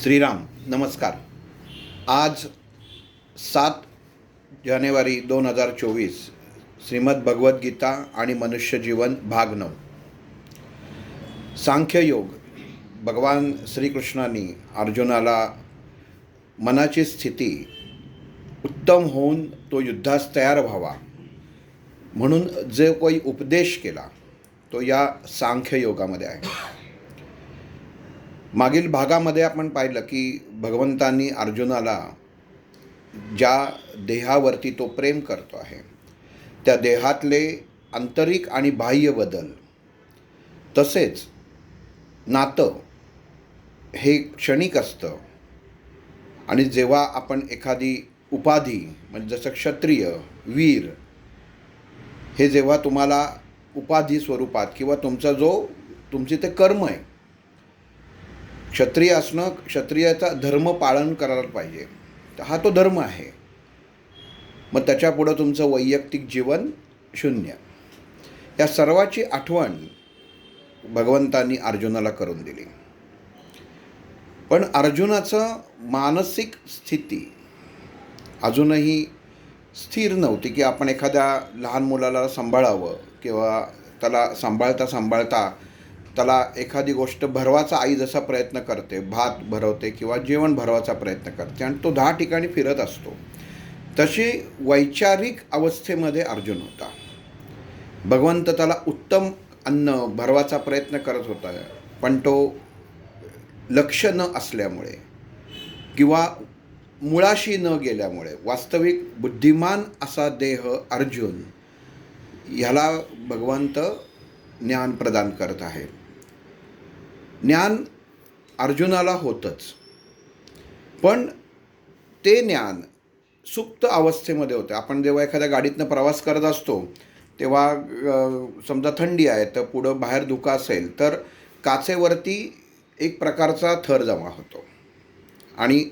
श्रीराम नमस्कार. आज 7 जानेवारी 2024 श्रीमद भगवद्गीता आणि मनुष्यजीवन भाग 9. सांख्ययोग. भगवान श्रीकृष्णांनी अर्जुनाला मनाची स्थिती उत्तम होऊन तो युद्धास तयार व्हावा म्हणून जो काही उपदेश केला तो या सांख्ययोगामध्ये आहे. मागील भागामध्ये आपण पाहिलं की भगवंतांनी अर्जुनाला ज्या देहावरती तो प्रेम करतो आहे त्या देहातले आंतरिक आणि बाह्य बदल, तसेच नातं हे क्षणिक असतं आणि जेव्हा आपण एखादी उपाधी म्हणजे जसं क्षत्रिय, वीर हे जेव्हा तुम्हाला उपाधी स्वरूपात किंवा तुमची ते कर्म आहे, क्षत्रिय असणं, क्षत्रियाचा धर्म पालन करायला पाहिजे, तर हा तो धर्म आहे. मग त्याच्यापुढं तुमचं वैयक्तिक जीवन शून्य. या सर्वाची आठवण भगवंतांनी अर्जुनाला करून दिली. पण अर्जुनाचं मानसिक स्थिती अजूनही स्थिर नव्हती की आपण एखाद्या लहान मुलाला सांभाळावं किंवा त्याला सांभाळता त्याला एखादी गोष्ट भरवाचा आई जसा प्रयत्न करते, भात भरवते किंवा जेवण भरवाचा प्रयत्न करते आणि तो 10 ठिकाणी फिरत असतो, तशी वैचारिक अवस्थेमध्ये अर्जुन होता. भगवंत त्याला उत्तम अन्न भरवाचा प्रयत्न करत होता, पण तो लक्ष न असल्यामुळे किंवा मुळाशी न गेल्यामुळे वास्तविक बुद्धिमान असा देह अर्जुन ह्याला भगवंत ज्ञान प्रदान करत आहे. ज्ञान अर्जुनाला होतंच, पण ते ज्ञान सुप्त अवस्थेमध्ये होते. आपण जेव्हा एखाद्या गाडीतनं प्रवास करत असतो तेव्हा समजा थंडी आहे तर पुढं बाहेर धुकं असेल तर काचेवरती एक प्रकारचा थर जमा होतो आणि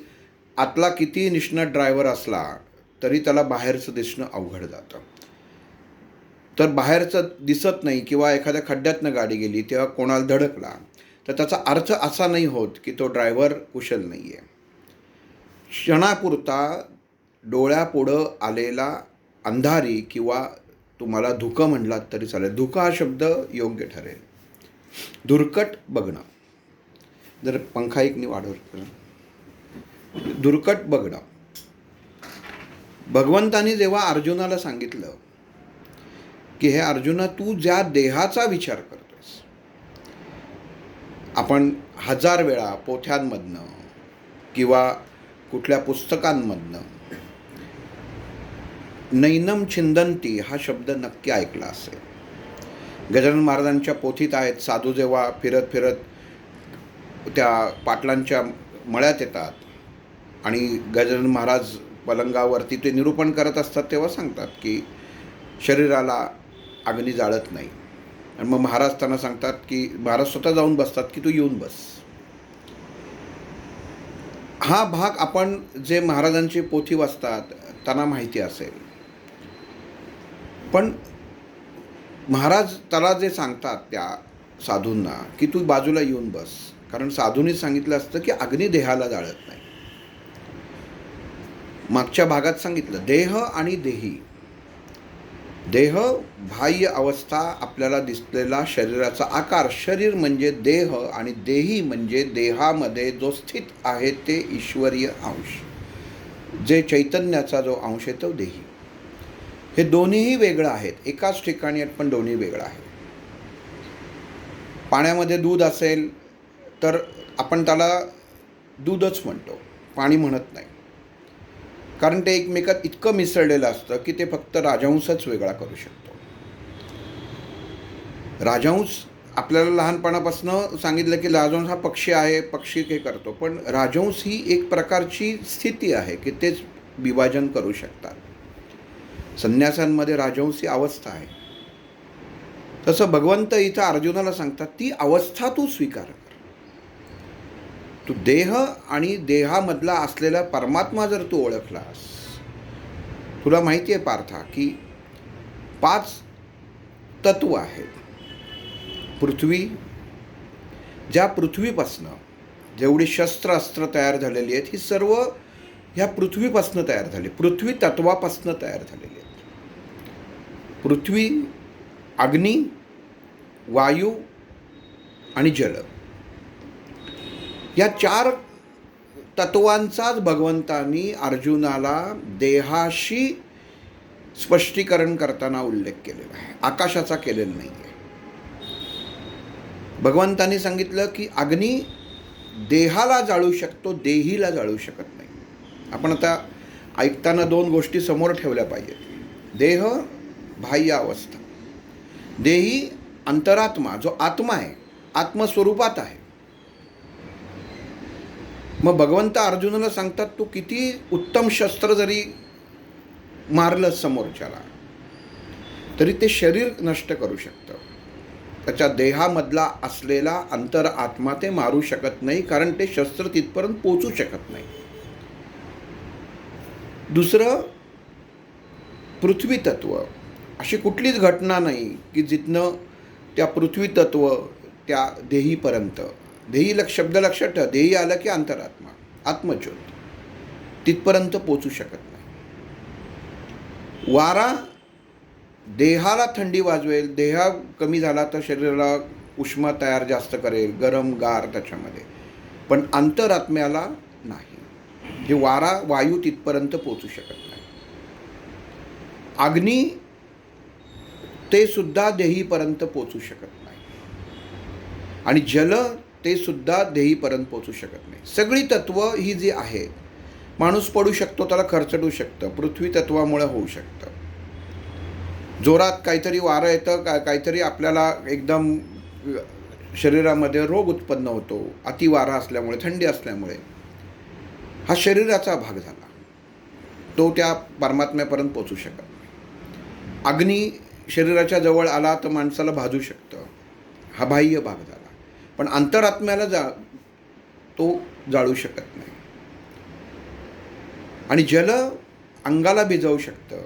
आतला किती निष्णात ड्रायव्हर असला तरी त्याला बाहेरचं दिसणं अवघड जातं. तर बाहेरचं दिसत नाही किंवा एखाद्या खड्ड्यातनं गाडी गेली तेव्हा कोणाला धडकला तर त्याचा अर्थ असा नाही होत की तो ड्रायव्हर कुशल नाही आहे. क्षणापुरता डोळ्यापुढं आलेला अंधारी किंवा तुम्हाला धुकं म्हणलात तरी चालेल, धुकं हा शब्द योग्य ठरेल. धुरकट बघणं, जर पंखा एकनी वाढवलं, धुरकट बघणं. भगवंतानी जेव्हा अर्जुनाला सांगितलं की हे अर्जुना, तू ज्या देहाचा विचार करतोस, आपण 1000 वेळा पोथ्यांमधनं किंवा कुठल्या पुस्तकांमधनं नैनम छिंदंती हा शब्द नक्की ऐकला असेल. गजानन महाराजांच्या पोथीत आहेत, साधू जेव्हा फिरत फिरत त्या पाटलांच्या मळ्यात येतात आणि गजानन महाराज पलंगावरती ते निरूपण करत असतात तेव्हा सांगतात की शरीराला अग्नी जाळत नाही. आणि मग महाराज त्यांना सांगतात की महाराज स्वतः जाऊन बसतात की तू येऊन बस. हा भाग आपण जे महाराजांची पोथी वाचतात त्यांना माहिती असेल, पण महाराज त्याला जे सांगतात त्या साधूंना की तू बाजूला येऊन बस, कारण साधूंनी सांगितलं असतं की अग्नी देहाला जाळत नाही. मागच्या भागात सांगितलं देह आणि देही. देह बाह्य अवस्था, आपल्याला दिसलेला शरीराचा आकार, शरीर म्हणजे देह, आणि देही म्हणजे देहामध्ये जो स्थित आहे ते ईश्वरीय अंश, जे चैतन्याचा जो अंश आहे तो देही. हे दोन्हीही वेगळं आहेत, एकाच ठिकाणी आहेत पण दोन्ही वेगळं आहे. पाण्यामध्ये दूध असेल तर आपण त्याला दूधच म्हणतो, पाणी म्हणत नाही, कारण ते एकमेकात इतकं मिसळलेलं असतं की ते फक्त राजहंसच वेगळा करू शकतो. राजहंस आपल्याला लहानपणापासून सांगितलं की राजहंस हा पक्षी आहे, पक्षी हे करतो, पण राजहंस ही एक प्रकारची स्थिती आहे की तेच विभाजन करू शकतात. संन्यासांमध्ये राजहंस ही अवस्था आहे. तसं भगवंत इथं अर्जुनाला सांगतात ती अवस्था तू स्वीकार कर. तू देह आणि देहामधला असलेला परमात्मा जर तू ओळखलास, तुला माहिती आहे पार्था की 5 तत्व आहेत. पृथ्वी, ज्या पृथ्वीपासनं जेवढी शस्त्र अस्त्र तयार झालेली आहेत ही सर्व ह्या पृथ्वीपासून तयार झाली, पृथ्वी तत्वापासून तयार झालेली आहेत. पृथ्वी, अग्नी, वायू आणि जल या 4 तत्वांचाच भगवंतांनी अर्जुनाला देहाशी स्पष्टीकरण करताना उल्लेख केलेला आहे, आकाशाचा केलेला नाही आहे. भगवंतांनी सांगितलं की अग्नी देहाला जाळू शकतो, देहीला जाळू शकत नाही. आपण आता ऐकताना 2 गोष्टी समोर ठेवल्या पाहिजेत. देह बाह्य अवस्था, देही अंतरात्मा, जो आत्मा आहे, आत्मस्वरूपात आहे. मग भगवंत अर्जुनाला सांगतात तू किती उत्तम शस्त्र जरी मारलं समोरच्याला तरी ते शरीर नष्ट करू शकतं, त्याच्या देहामधला असलेला अंतर आत्मा ते मारू शकत नाही, कारण ते शस्त्र तिथपर्यंत पोचू शकत नाही. दुसरं, पृथ्वी तत्व अशी कुठलीच घटना नाही की जिथनं त्या पृथ्वी तत्व त्या देहीपर्यंत, देही शब्द लक्षात ठेवा, देही आलं की अंतरात्मा, आत्मज्योत, तिथपर्यंत पोचू शकत नाही. वारा देहाला थंडी वाजवेल, देह कमी झाला तर शरीराला उष्मा तयार जास्त करेल, गरम गार त्याच्यामध्ये, पण अंतरात्म्याला नाही. जे वारा वायू तिथपर्यंत पोचू शकत नाही. अग्नी ते सुद्धा देहीपर्यंत पोचू शकत नाही. आणि जल ते सुद्धा देहीपर्यंत पोचू शकत नाही. सगळी तत्व ही जी आहेत, माणूस पडू शकतो, त्याला खरचटू शकतं, पृथ्वी तत्वामुळे होऊ शकतं. जोरात काहीतरी वारं येतं, काहीतरी आपल्याला एकदम शरीरामध्ये रोग उत्पन्न होतो, अतिवारा असल्यामुळे, थंडी असल्यामुळे. हा शरीराचा भाग झाला, तो त्या परमात्म्यापर्यंत पोचू शकत नाही. अग्नी शरीराच्या जवळ आला तर माणसाला भाजू शकतं, हा बाह्य भाग झाला. पण अंतरात्म्याला तो जाळू शकत नाही. आणि जल अंगाला भिजवू शकतं,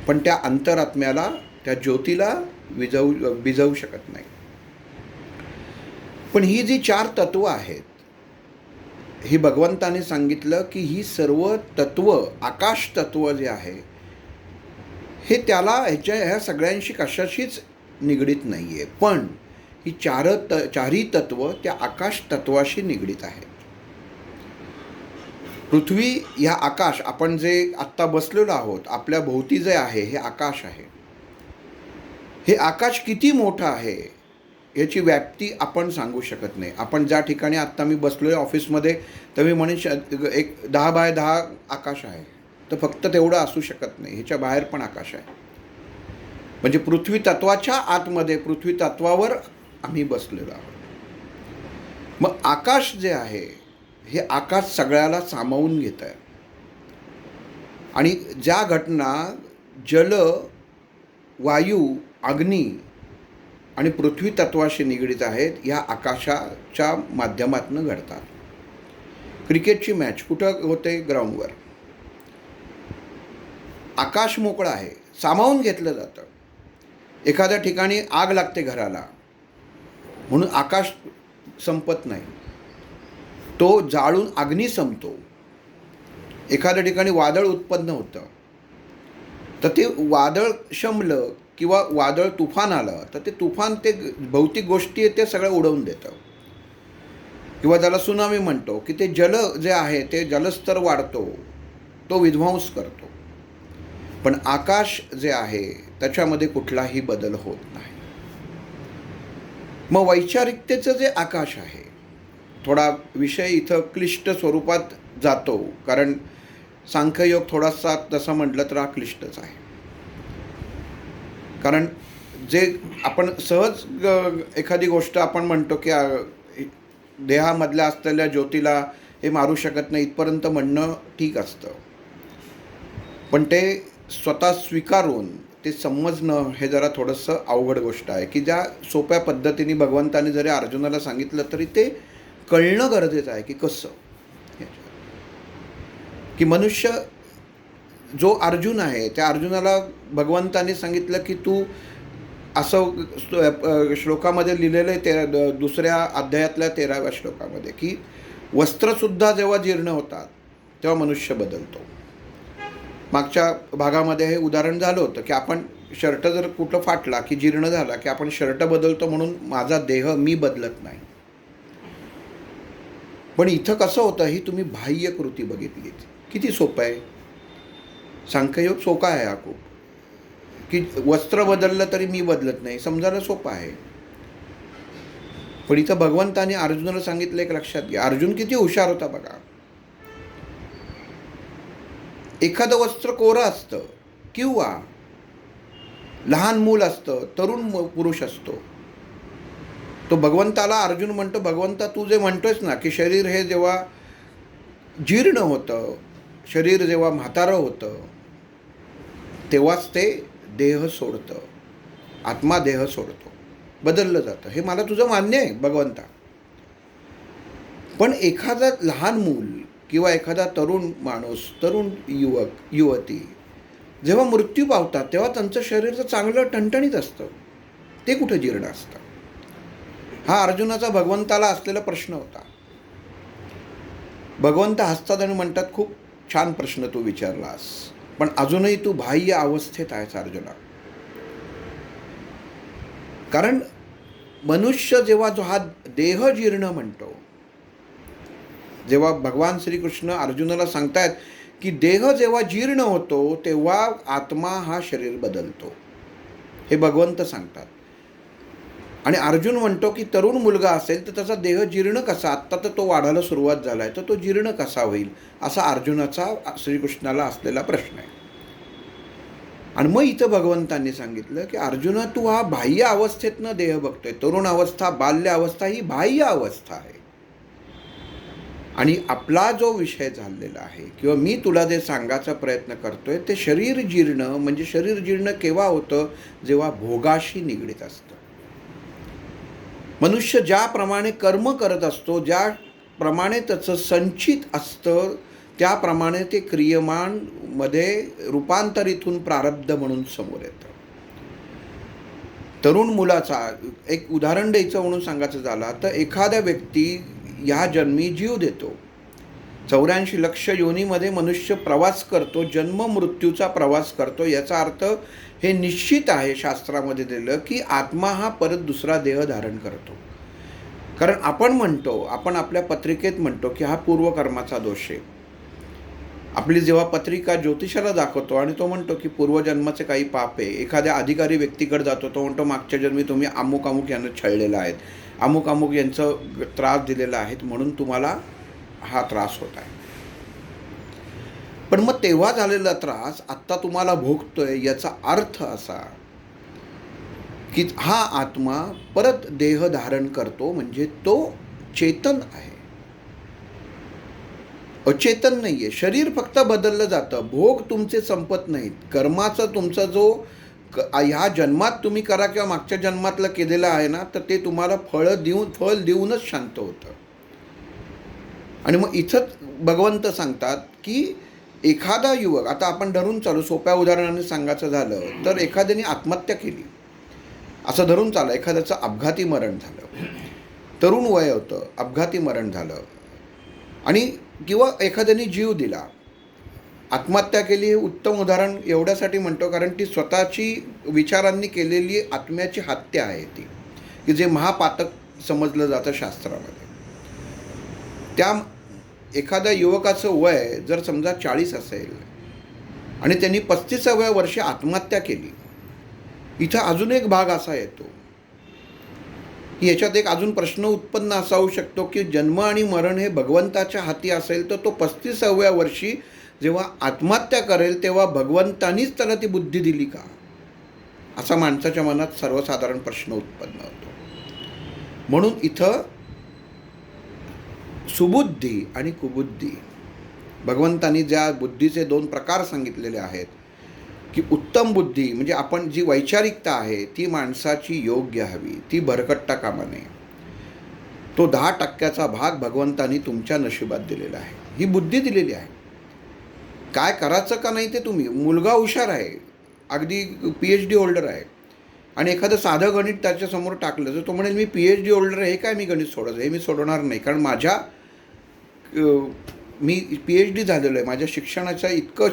पण त्या अंतरात्म्याला, त्या ज्योतीला भिजवू शकत नाही. पण ही जी 4 तत्व आहेत, ही भगवंताने सांगितलं की ही सर्व तत्व, आकाश तत्व जे आहे हे त्याला ह्या सगळ्यांशी कशाशीच निगडीत नाही आहे. पण ही चारही तत्व त्या आकाश तत्वाशी निगडीत आहेत. पृथ्वी ह्या आकाश, आपण जे आत्ता बसलेलो आहोत, आपल्या भोवती जे आहे हे आकाश आहे. हे आकाश किती मोठं आहे याची व्याप्ती आपण सांगू शकत नाही. आपण ज्या ठिकाणी आत्ता मी बसलो आहे ऑफिसमध्ये, तर मी म्हणेन एक 10 बाय 10 आकाश आहे, तर फक्त तेवढं असू शकत नाही, ह्याच्या बाहेर पण आकाश आहे. म्हणजे पृथ्वी तत्वाच्या आतमध्ये, पृथ्वी तत्वावर आम्ही बसलेलो आहोत. मग आकाश जे आहे हे आकाश सगळ्याला सामावून घेत आहे. आणि ज्या घटना जल, वायू, अग्नी आणि पृथ्वी तत्वाशी निगडीत आहेत, या आकाशाच्या माध्यमातून घडतात. क्रिकेटची मॅच कुठं होते? ग्राउंडवर. आकाश मोकळं आहे, सामावून घेतलं जातं. एखाद्या ठिकाणी आग लागते घराला, म्हणून आकाश संपत नाही, तो जाळून अग्नी संपतो. एखाद्या ठिकाणी वादळ उत्पन्न होतं, तर ते वादळ शमलं किंवा वादळ तुफान आलं तर ते तुफान, ते भौतिक गोष्टी आहेत ते सगळं उडवून देतं. किंवा ज्याला सुनामी म्हणतो की ते जल जे आहे ते जलस्तर वाढतो, तो विध्वंस करतो. पण आकाश जे आहे त्याच्यामध्ये कुठलाही बदल होत नाही. मग वैचारिकतेचं जे आकाश आहे, थोडा विषय इथं क्लिष्ट स्वरूपात जातो, कारण सांख्ययोग थोडासा तसं म्हटलं तर हा क्लिष्टच आहे. कारण जे आपण सहज एखादी गोष्ट आपण म्हणतो की देहामधल्या असलेल्या ज्योतीला हे मारू शकत नाही, इथपर्यंत म्हणणं ठीक असतं. पण ते स्वतः स्वीकारून ते समजणं हे जरा थोडंसं अवघड गोष्ट आहे. की ज्या सोप्या पद्धतीने भगवंताने जरी अर्जुनाला सांगितलं तरी ते कळणं गरजेचं आहे की कसं. की मनुष्य जो अर्जुन आहे त्या अर्जुनाला भगवंताने सांगितलं की तू असं श्लोकामध्ये लिहिलेलं आहे दुसऱ्या अध्यायातल्या 13व्या श्लोकामध्ये, की वस्त्रसुद्धा जेव्हा जीर्ण होतात तेव्हा मनुष्य बदलतो. मागच्या भागामध्ये हे उदाहरण झालं होतं की आपण शर्ट जर कुठं फाटला की जीर्ण झाला की आपण शर्ट बदलतो, म्हणून माझा देह मी बदलत नाही. पण इथं कसं होतं, ही तुम्ही बाह्य कृती बघितलीत, किती सोपं आहे. सांख्ययोग सोपा आहे हा खूप, की वस्त्र बदललं तरी मी बदलत नाही, समजायला सोपं आहे. पण इथं भगवंताने अर्जुनाला सांगितलं, एक लक्षात घ्या, अर्जुन किती हुशार होता बघा. एखादं वस्त्र कोरं असतं किंवा लहान मूल असतं, तरुण पुरुष असतो, तो भगवंताला अर्जुन म्हणतो, भगवंता तू जे म्हणतोयस ना की शरीर हे जेव्हा जीर्ण होतं, शरीर जेव्हा म्हातारं होतं तेव्हाच ते देह सोडतं, आत्मा देह सोडतो, बदललं जातं, हे मला तुझं मान्य आहे भगवंता. पण एखादा लहान मूल किंवा एखादा तरुण माणूस, तरुण युवक युवती जेव्हा मृत्यू पावतात तेव्हा त्यांचं शरीर तर चांगलं ठणठणीत असतं, ते कुठं जीर्ण असतं. हा अर्जुनाचा भगवंताला असलेला प्रश्न होता. भगवंत हसतात आणि म्हणतात, खूप छान प्रश्न तू विचारलास, पण अजूनही तू बाह्य अवस्थेत आहेस अर्जुना. कारण मनुष्य जेव्हा जो हा देह जीर्ण म्हणतो, जेव्हा भगवान श्रीकृष्ण अर्जुनाला सांगतायत की देह जेव्हा जीर्ण होतो तेव्हा आत्मा हा शरीर बदलतो, हे भगवंत सांगतात. आणि अर्जुन म्हणतो की तरुण मुलगा असेल तर त्याचा देह जीर्ण कसा, आत्ता तर तो वाढायला सुरुवात झाला आहे, तर तो जीर्ण कसा होईल, असा अर्जुनाचा श्रीकृष्णाला असलेला प्रश्न आहे. आणि मग इथं भगवंतांनी सांगितलं की अर्जुना, तू हा बाह्य अवस्थेतनं देह बघतोय. तरुण अवस्था, बाल्य अवस्था ही बाह्य अवस्था आहे. आणि आपला जो विषय झालेला आहे किंवा मी तुला जे सांगायचा प्रयत्न करतोय ते शरीर जीर्ण, म्हणजे शरीर जीर्ण केव्हा होतं, जेव्हा भोगाशी निगडीत असतं. मनुष्य ज्याप्रमाणे कर्म करत असतो, ज्याप्रमाणे त्याचं संचित असतं, त्याप्रमाणे ते क्रियमानमध्ये रूपांतरितून प्रारब्ध म्हणून समोर येतं. तरुण मुलाचा एक उदाहरण द्यायचं म्हणून सांगायचं झालं तर एखाद्या व्यक्ती ह्या जन्मी जीव देतो. 84 लक्ष योनीमध्ये मनुष्य प्रवास करतो, जन्म मृत्यूचा प्रवास करतो. याचा अर्थ हे निश्चित आहे शास्त्रामध्ये दिलं की आत्मा हा परत दुसरा देह धारण करतो. कारण आपण म्हणतो, आपण आपल्या पत्रिकेत म्हणतो की हा पूर्वकर्माचा दोष आहे. आपली जेव्हा पत्रिका ज्योतिषाला दाखवतो आणि तो म्हणतो की पूर्वजन्माचे काही पाप आहे, एखाद्या अधिकारी व्यक्तीकडे जातो, तो म्हणतो मागच्या जन्मी तुम्ही अमुक अमुक यांना छळलेलं आहेत, अमुक अमुक यांचं त्रास दिलेला आहे, म्हणून तुम्हाला हा त्रास होत आहे. पण मग तेव्हा झालेला त्रास आत्ता तुम्हाला भोगतोय, याचा अर्थ असा की हा आत्मा परत देह धारण करतो, म्हणजे तो चेतन आहे, अचेतन नाही आहे. शरीर फक्त बदललं जातं, भोग तुमचे संपत नाहीत. कर्माचा तुमचा जो ह्या जन्मात तुम्ही करा किंवा मागच्या जन्मातलं केलेलं आहे ना, तर ते तुम्हाला फळ देऊनच शांत होतं. आणि मग इथंच भगवंत सांगतात की एखादा युवक, आता आपण धरून चालू, सोप्या उदाहरणाने सांगायचं झालं तर एखाद्याने आत्महत्या केली असं धरून चाललं, एखाद्याचं अपघाती मरण झालं, तरुण वय होतं, अपघाती मरण झालं, आणि किंवा एखाद्याने जीव दिला, आत्महत्या केली. हे उत्तम उदाहरण एवढ्यासाठी म्हणतो कारण ती स्वतःची विचारांनी केलेली आत्म्याची हत्या आहे ती, की जे महापातक समजलं जातं शास्त्रामध्ये. त्या एखाद्या युवकाचं वय जर समजा 40 असेल आणि त्यांनी 35व्या वर्षी आत्महत्या केली, इथं अजून एक भाग असा येतो, याच्यात एक अजून प्रश्न उत्पन्न असा होऊ शकतो की जन्म आणि मरण हे भगवंताच्या हाती असेल तर तो 35व्या वर्षी जेव्हा आत्महत्या करेल तेव्हा भगवंतानीच त्याला ती बुद्धी दिली का, असा माणसाच्या मनात सर्वसाधारण प्रश्न उत्पन्न होतो. म्हणून इथं सुबुद्धी आणि कुबुद्धी, भगवंतानी ज्या बुद्धीचे 2 प्रकार सांगितलेले आहेत की उत्तम बुद्धी म्हणजे आपण जी वैचारिकता आहे ती माणसाची योग्य हवी, ती भरकटता कामा नये. तो 10% भाग भगवंतानी तुमच्या नशिबात दिलेला आहे, ही बुद्धी दिलेली आहे. काय करायचं का नाही ते तुम्ही, मुलगा हुशार आहे, अगदी PhD होल्डर आहे आणि एखादं साधं गणित त्याच्यासमोर टाकलं तर तो म्हणेल मी PhD होल्डर आहे, हे काय मी गणित सोडायचं, हे मी सोडवणार नाही, कारण मी PhD झालेलो आहे, माझ्या शिक्षणाचं इतकं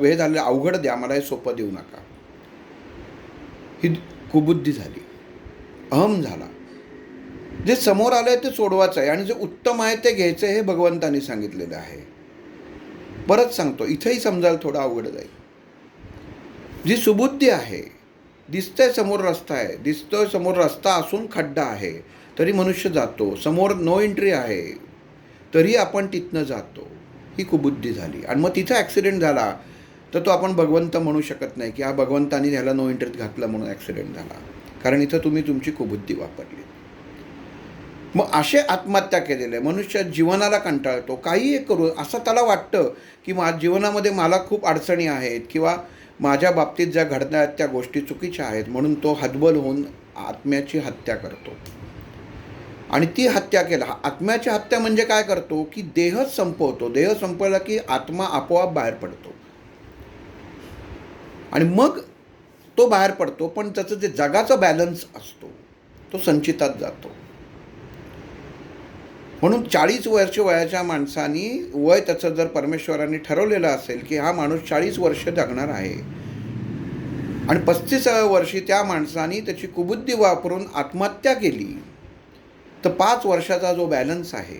हे झालेलं, अवघड द्या, मला हे सोपं देऊ नका. ही कुबुद्धी झाली, अहम झाला. जे समोर आलं आहे ते सोडवायचं आहे आणि जे उत्तम आहे ते घ्यायचं आहे, हे भगवंतांनी सांगितलेलं आहे. परत सांगतो, इथंही समजायला थोडं अवघड जाईल. जी सुबुद्धी आहे, दिसतंय समोर रस्ता आहे, दिसतोय समोर रस्ता असून खड्डा आहे तरी मनुष्य जातो, समोर नो एंट्री आहे तरी आपण तिथनं जातो, ही कुबुद्धी झाली. आणि मग तिथं ॲक्सिडेंट झाला तर तो आपण भगवंत म्हणू शकत नाही की हा भगवंतानी ह्याला नो एंट्रीत घातलं म्हणून ॲक्सिडेंट झाला, कारण इथं तुम्ही तुमची कुबुद्धी वापरली. मग असे आत्महत्या केलेले मनुष्य जीवनाला कंटाळतो, काहीही करू असं त्याला वाटतं की जीवनामध्ये मला खूप अडचणी आहेत किंवा माझ्या बाबतीत ज्या घडल्या आहेत त्या गोष्टी चुकीच्या आहेत, म्हणून तो हतबल होऊन आत्म्याची हत्या करतो. आणि ती हत्या आत्म्याची हत्या म्हणजे काय करतो की देहच संपवतो. देह संपवला की आत्मा आपोआप बाहेर पडतो आणि मग तो बाहेर पडतो, पण त्याचं जे जगाचा बॅलन्स असतो तो संचितात जातो. म्हणून 40 वर्ष वयाच्या माणसानी वय त्याचं जर परमेश्वरांनी ठरवलेलं असेल की हा माणूस 40 वर्ष जगणार आहे आणि 35व्या वर्षी त्या माणसाने त्याची कुबुद्धी वापरून आत्महत्या केली, तर 5 वर्षाचा जो बॅलन्स आहे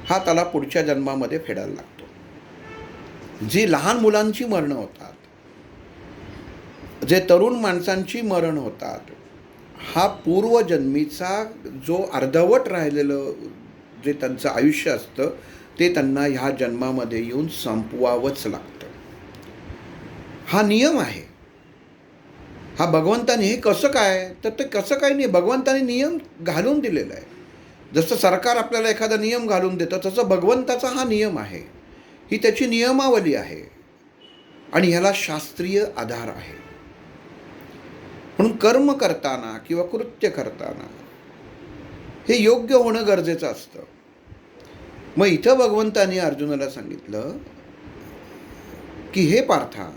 हा त्याला पुढच्या जन्मामध्ये फेडायला लागतो. जी लहान मुलांची मरणं होतात, जे तरुण माणसांची मरण होतात, हा पूर्वजन्मीचा जो अर्धवट राहिलेलं जे त्यांचं आयुष्य असतं ते त्यांना ह्या जन्मामध्ये येऊन संपवावंच लागतं. हा नियम आहे. हा भगवंताने, हे कसं काय, तर ते कसं काय नाही, भगवंताने नियम घालून दिलेला आहे. जसं सरकार आपल्याला एखादा नियम घालून देतं तसं भगवंताचा हा नियम आहे, ही त्याची नियमावली आहे आणि ह्याला शास्त्रीय आधार आहे. म्हणून कर्म करताना किंवा कृत्य करताना हे योग्य होणं गरजेचं असतं. मग इथं भगवंतानी अर्जुनाला सांगितलं की हे पार्था,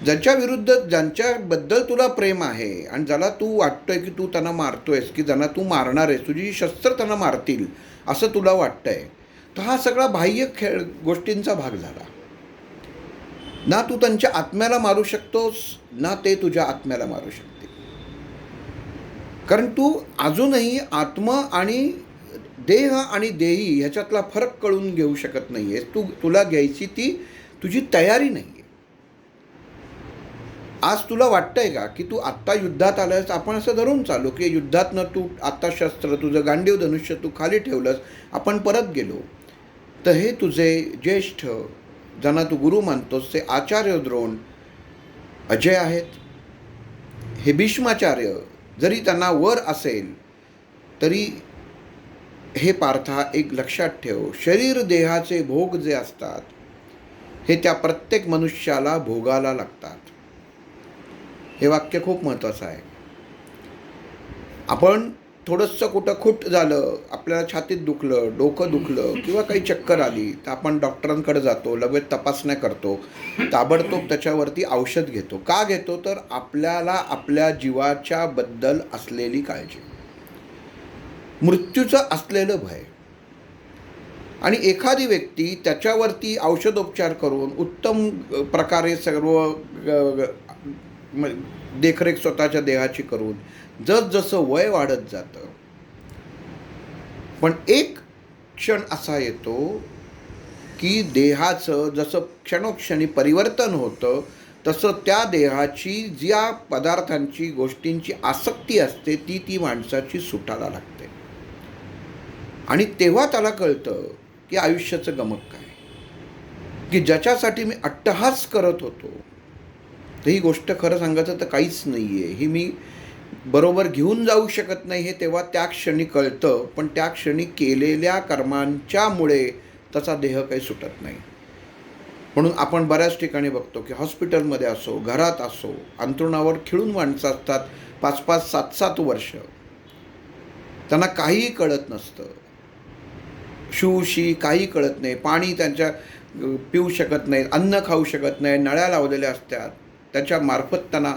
ज्यांच्याबद्दल तुला प्रेम आहे आणि ज्याला तू वाटतोय की तू त्यांना मारतोयस, की ज्यांना तू मारणार आहेस, तुझी शस्त्र त्यांना मारतील असं तुला वाटतंय, तर हा सगळा बाह्य गोष्टींचा भाग झाला. ना तू त्यांच्या आत्म्याला मारू शकतोस, ना ते तुझ्या आत्म्याला मारू शकते, कारण तू अजूनही आत्मा आणि देह आणि देही ह्याच्यातला फरक कळून घेऊ शकत नाही आहेस. तुला घ्यायची ती तुझी तयारी नाही आहे. आज तुला वाटतंय का की तू आत्ता युद्धात आलायस, आपण असं धरून चालू की युद्धातनं तू आत्ता शस्त्र, तुझं गांडीव धनुष्य तू खाली ठेवलंस, आपण परत गेलो, तर हे तुझे ज्येष्ठ ज्यांना तू गुरु मानतोस ते आचार्य द्रोण अजय आहेत. हे भीष्माचार्य जरी त्यांना वर असेल तरी हे पार्था एक लक्षात ठेव, शरीर देहाचे भोग जे असतात हे त्या प्रत्येक मनुष्याला भोगायला लागतात. हे वाक्य खूप महत्त्वाचं आहे. आपण थोडंसं कुठं खूट झालं, आपल्याला छातीत दुखलं, डोकं दुखलं किंवा काही चक्कर आली तर आपण डॉक्टरांकडे जातो, लगेच तपासण्या करतो, ताबडतोब त्याच्यावरती औषध घेतो. का घेतो, तर आपल्याला आपल्या जीवाच्या बद्दल असलेली काळजी, मृत्यूचं असलेलं भय. आणि एखादी व्यक्ती त्याच्यावरती औषधोपचार करून उत्तम प्रकारे सर्व देखरेख स्वतःच्या देहाची करून जसजसं वय वाढत जातं, पण एक क्षण असा येतो की देहाचं जसं क्षणोक्षणी परिवर्तन होतं तसं त्या देहाची ज्या पदार्थांची गोष्टींची आसक्ती असते ती माणसाची सुटायला लागते. आणि तेव्हा त्याला कळतं की आयुष्याचं गमक काय, की ज्याच्यासाठी मी अट्टहास करत होतो तर ही गोष्ट खरं सांगायचं तर काहीच नाही आहे, ही मी बरोबर घेऊन जाऊ शकत नाही, हे तेव्हा त्या क्षणी कळतं. पण त्या क्षणी केलेल्या कर्मांच्यामुळे त्याचा देह काही सुटत नाही. म्हणून आपण बऱ्याच ठिकाणी बघतो की हॉस्पिटलमध्ये असो, घरात असो, अंथरुणावर खिळून माणसं असतात 5-5, 7-7 वर्ष, त्यांना काहीही कळत नसतं, शूशी काही कळत नाही, पाणी त्यांच्या पिऊ शकत नाही, अन्न खाऊ शकत नाही, नळ्या लावलेल्या असतात, त्याच्या मार्फत त्यांना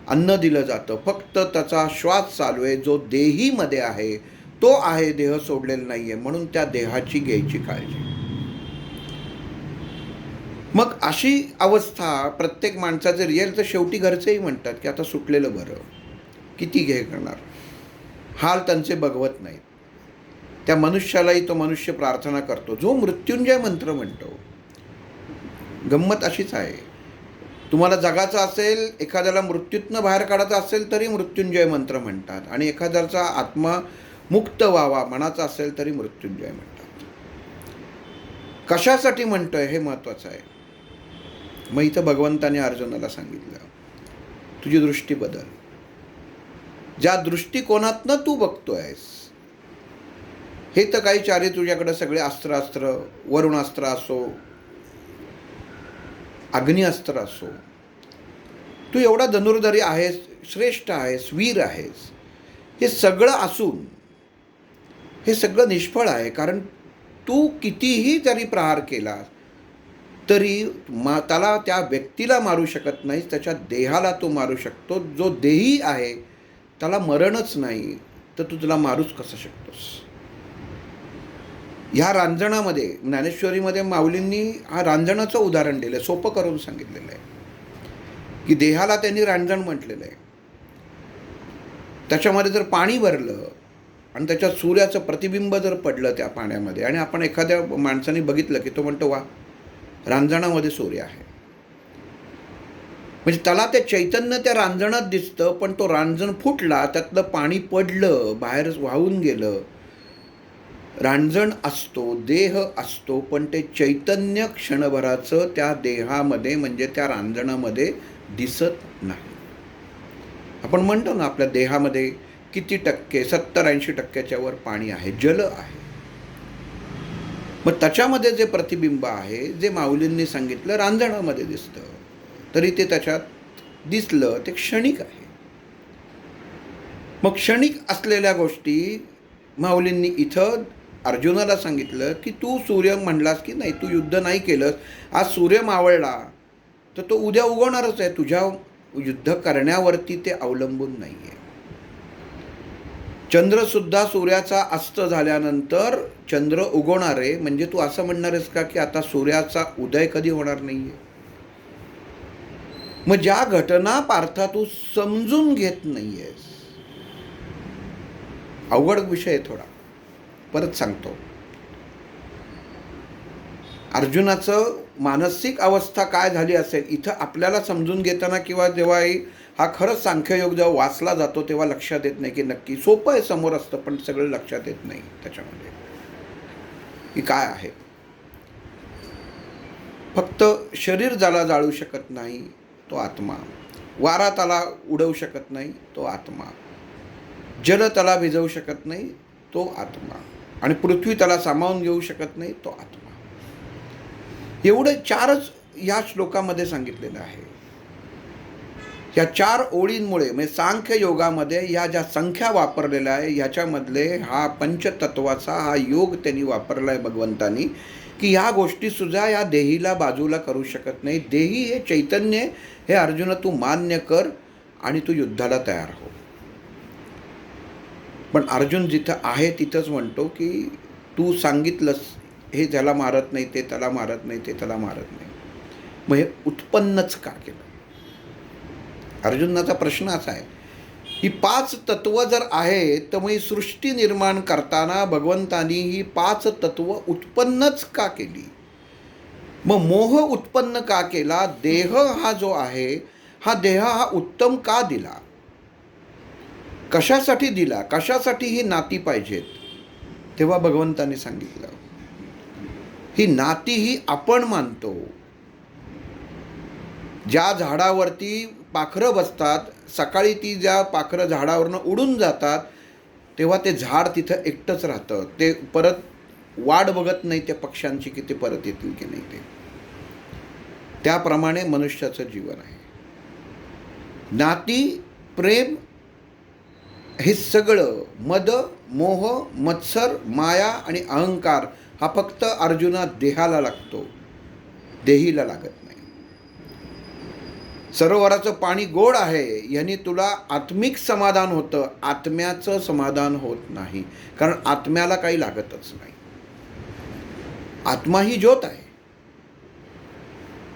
अन्न दिलं जातं, फक्त त्याचा श्वास चालू आहे, जो देहीमध्ये आहे तो आहे, देह सोडलेला नाही आहे, म्हणून त्या देहाची घ्यायची काळजी. मग अशी अवस्था प्रत्येक माणसाचं रिअल, तर शेवटी घरचेही म्हणतात की आता सुटलेलं बरं, किती घे करणार, हाल त्यांचे बघवत नाहीत. त्या मनुष्यालाही तो मनुष्य प्रार्थना करतो जो मृत्युंजय मंत्र म्हणतो. गंमत अशीच आहे, तुम्हाला जगाचं असेल, एखाद्याला मृत्यूतनं बाहेर काढायचं असेल तरी मृत्युंजय मंत्र म्हणतात, आणि एखाद्याचा आत्मा मुक्त व्हावा मनाचा असेल तरी मृत्युंजय म्हणतात. कशासाठी म्हणतोय हे महत्त्वाचं आहे. मग इथं भगवंताने अर्जुनाला सांगितलं, तुझी दृष्टी बदल. ज्या दृष्टिकोनातनं तू बघतोयस, हे तर काही चारी तुझ्याकडे सगळे अस्त्र, वरुणास्त्र असो, अग्निअस्त्र असो, तू एवढा धनुर्धरी आहेस, श्रेष्ठ आहेस, वीर आहेस, हे सगळं असून हे सगळं निष्फळ आहे. कारण तू कितीही जरी प्रहार केला तरी त्याला, त्या व्यक्तीला मारू शकत नाहीस, त्याच्या देहाला तू मारू शकतो. जो देही आहे त्याला मरणच नाही, तर तू तुला मारूच कसं शकतोस. ह्या रांजणामध्ये, ज्ञानेश्वरीमध्ये माऊलींनी हा रांजणाचं उदाहरण दिलं आहे, सोपं करून सांगितलेलं आहे की देहाला त्यांनी रांजण म्हटलेलं आहे. त्याच्यामध्ये जर पाणी भरलं आणि त्याच्यात सूर्याचं प्रतिबिंब जर पडलं त्या पाण्यामध्ये, आणि आपण एखाद्या माणसाने बघितलं की तो म्हणतो वा, रांजणामध्ये सूर्य आहे, म्हणजे त्याला ते चैतन्य त्या रांजणात दिसतं, पण तो रांजण फुटला, त्यातलं पाणी पडलं, बाहेर वाहून गेलं. रांजण असतो, देह असतो, पण ते चैतन्य क्षणभराचं त्या देहामध्ये म्हणजे त्या रांजणामध्ये दिसत नाही. आपण म्हणतो ना, आपल्या देहामध्ये किती टक्के, 70-80% वर पाणी आहे, जल आहे. मग त्याच्यामध्ये जे प्रतिबिंब आहे, जे माऊलींनी सांगितलं रांजणामध्ये दिसतं, तरी ते त्याच्यात दिसलं, ते क्षणिक आहे. मग क्षणिक असलेल्या गोष्टी माऊलींनी इथं अर्जुनाला सांगितलं की तू सूर्य म्हणलास की नाही, तू युद्ध नाही केलंस, आज सूर्य मावळला तर तो उद्या उगवणारच आहे. तुझ्या युद्ध करण्यावरती ते अवलंबून नाही आहे. चंद्रसुद्धा सूर्याचा अस्त झाल्यानंतर चंद्र उगवणार आहे, म्हणजे तू असं म्हणणार आहेस का की आता सूर्याचा उदय कधी होणार नाही आहे. मग ज्या घटना पार्था तू समजून घेत नाही आहेस, अवघड विषय आहे थोडा, परत सांगतो. अर्जुनाचं मानसिक अवस्था काय झाली असेल इथं आपल्याला समजून घेताना, किंवा जेव्हाही हा खरंच सांख्ययोग जेव्हा वाचला जातो तेव्हा लक्षात येत नाही की नक्की सोपं आहे, समोर असतं, पण सगळं लक्षात येत नाही त्याच्यामध्ये की काय आहे. फक्त शरीर ज्याला जाळू शकत नाही तो आत्मा, वारा त्याला उडवू शकत नाही तो आत्मा, जल त्याला भिजवू शकत नाही तो आत्मा, आणि पृथ्वी त्याला सामावून घेऊ शकत नाही तो आत्मा. एवढे चारच या श्लोकामध्ये सांगितलेलं आहे. या 4 ओळींमुळे म्हणजे सांख्य योगामध्ये या ज्या संख्या वापरलेल्या आहे ह्याच्यामधले हा पंचतत्वाचा हा योग त्यांनी वापरला आहे भगवंतानी, की ह्या गोष्टीसुद्धा या देहीला बाजूला करू शकत नाही. देही हे चैतन्य, हे अर्जुन तू मान्य कर आणि तू युद्धाला तयार हो. पण अर्जुन जिथं आहे तिथंच म्हणतो की तू सांगितलंस हे त्याला मारत नाही, ते त्याला मारत नाही, ते त्याला मारत नाही, मग हे उत्पन्नच का केलं. अर्जुनाचा प्रश्न असा आहे, ही 5 तत्व जर आहे तर मग ही सृष्टी निर्माण करताना भगवंतानी ही 5 तत्व उत्पन्नच का केली. मग मोह उत्पन्न का केला. देह हा जो आहे हा देह हा उत्तम का दिला, कशासाठी दिला, कशासाठी ही नाती पाहिजेत. तेव्हा भगवंतानी सांगितलं ही नाती ही आपण मानतो. ज्या झाडावरती पाखरं बसतात, सकाळी ती ज्या पाखरं झाडावरनं उडून जातात तेव्हा ते झाड तिथं एकटंच राहतं, ते परत वाट बघत नाही त्या पक्ष्यांची की ते परत येतील की नाही. ते त्याप्रमाणे मनुष्याचं जीवन आहे. नाती, प्रेम हे सगळं, मद, मोह, मत्सर, माया आणि अहंकार हा फक्त अर्जुना देहाला लागतो, देहीला लागत नाही. सरोवराचं पाणी गोड आहे याने तुला आत्मिक समाधान होतं, आत्म्याचं समाधान होत नाही. कारण आत्म्याला काही लागतच नाही. आत्मा ही ज्योत आहे,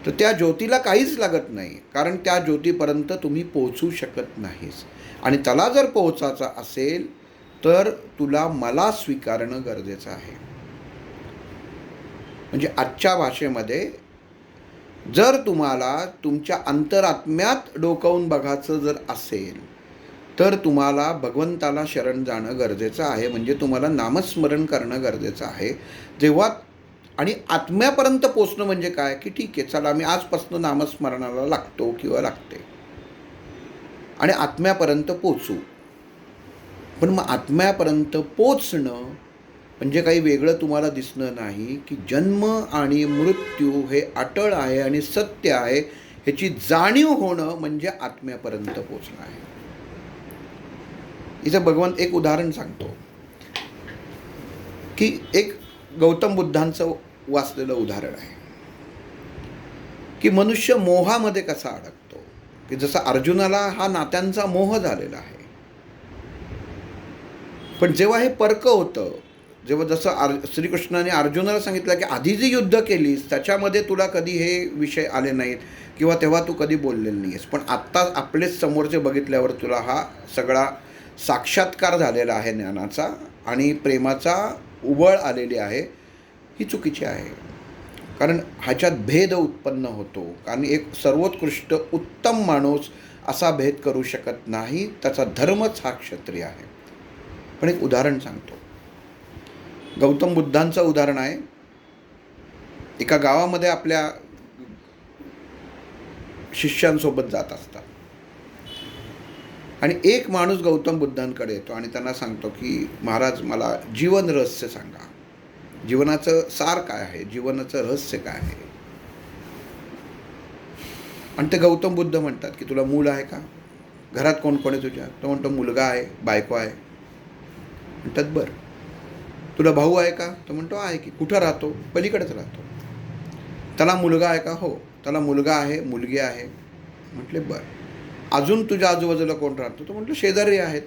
तर त्या ज्योतीला काहीच लागत नाही. कारण त्या ज्योतीपर्यंत तुम्ही पोहोचू शकत नाहीस. आणि त्याला जर पोहोचायचा असेल तर तुला मला स्वीकारणं गरजेचं आहे. म्हणजे आजच्या भाषेमध्ये जर तुम्हाला तुमच्या अंतरात्म्यात डोकावून बघायचं जर असेल तर तुम्हाला भगवंताला शरण जाणं गरजेचं आहे. म्हणजे तुम्हाला नामस्मरण करणं गरजेचं आहे. जेव्हा आणि आत्म्यापर्यंत पोचणं म्हणजे काय, की ठीक आहे चला मी आजपासून नामस्मरणाला लागतो किंवा लागते आणि आत्म्यापर्यंत पोचू. पण मग आत्म्यापर्यंत पोचणं म्हणजे काही वेगळं तुम्हाला दिसणं नाही, की जन्म आणि मृत्यू हे अटळ आहे आणि सत्य आहे ह्याची जाणीव होणं म्हणजे आत्म्यापर्यंत पोचणं आहे. इथं भगवंत एक उदाहरण सांगतो, की एक गौतम बुद्धांचं वाचलेलं उदाहरण आहे, की मनुष्य मोहामध्ये कसा अडकतो. की जसं अर्जुनाला हा नात्यांचा मोह झालेला आहे, पण जेव्हा हे पर्क होतं, जेव्हा जसं श्रीकृष्णाने अर्जुनाला सांगितलं की आधी जी युद्ध केलीस त्याच्यामध्ये तुला कधी हे विषय आले नाहीत किंवा तेव्हा तू कधी बोललेलं नाही आहेस, पण आत्ता आपलेच समोरचे बघितल्यावर तुला हा सगळा साक्षात्कार झालेला आहे ज्ञानाचा आणि प्रेमाचा उबळ आलेली आहे, ही चुकीची आहे. कारण ह्याच्यात भेद उत्पन्न होतो. कारण एक सर्वोत्कृष्ट उत्तम माणूस असा भेद करू शकत नाही, त्याचा धर्मच हा क्षत्रिय आहे. पण एक उदाहरण सांगतो, गौतम बुद्धांचं उदाहरण आहे. एका गावामध्ये आपल्या शिष्यांसोबत जात असतात आणि एक माणूस गौतम बुद्धांकडे येतो आणि त्यांना सांगतो की महाराज मला जीवन रहस्य सांगा, जीवनाचं सार काय आहे, जीवनाचं रहस्य काय आहे. आणि ते गौतम बुद्ध म्हणतात की तुला मूल आहे का, घरात कोण कोण आहे तुझ्या. तो म्हणतो मुलगा आहे, बायको आहे. म्हणतात बरं, तुला भाऊ आहे का. तो म्हणतो आहे की. कुठं राहतो. पलीकडेच राहतो. त्याला मुलगा आहे का. हो त्याला मुलगा आहे, मुलगी आहे. म्हटले बरं, अजून तुझ्या आजूबाजूला कोण राहतो. तो म्हटलं शेजारी आहेत.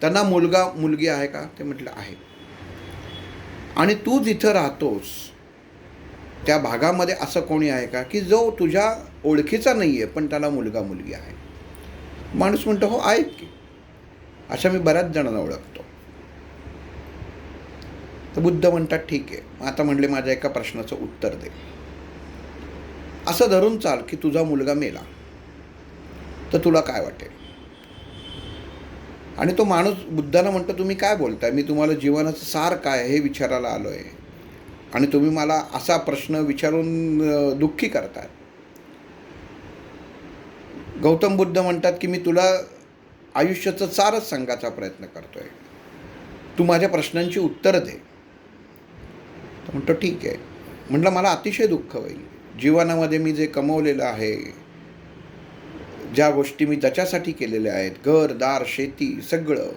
त्यांना मुलगा मुलगी आहे का. ते म्हटलं आहे. आणि तू जिथं राहतोस त्या भागामध्ये असं कोणी आहे का की जो तुझ्या ओळखीचा नाही आहे पण त्याला मुलगा मुलगी आहे. माणूस म्हणतो हो आहेत की, अशा मी बऱ्याच जणांना ओळखतो. तर बुद्ध म्हणतात ठीक आहे. आता म्हणले माझ्या एका प्रश्नाचं उत्तर दे. असं धरून चाल की तुझा मुलगा मेला तर तुला काय वाटेल. आणि तो माणूस बुद्धाला म्हणतो तुम्ही काय बोलताय, मी तुम्हाला जीवनाचं सार काय हे विचारायला आलो आहे आणि तुम्ही मला असा प्रश्न विचारून दुःखी करताय. गौतम बुद्ध म्हणतात की मी तुला आयुष्याचं सारच सांगायचा प्रयत्न करतोय, तू माझ्या प्रश्नांची उत्तरं दे. तर म्हणतो ठीक आहे. म्हटलं मला अतिशय दुःख होईल. जीवनामध्ये मी जे कमवलेलं आहे, ज्या गोष्टी मी त्याच्यासाठी केलेल्या आहेत, घर दार शेती सगळं,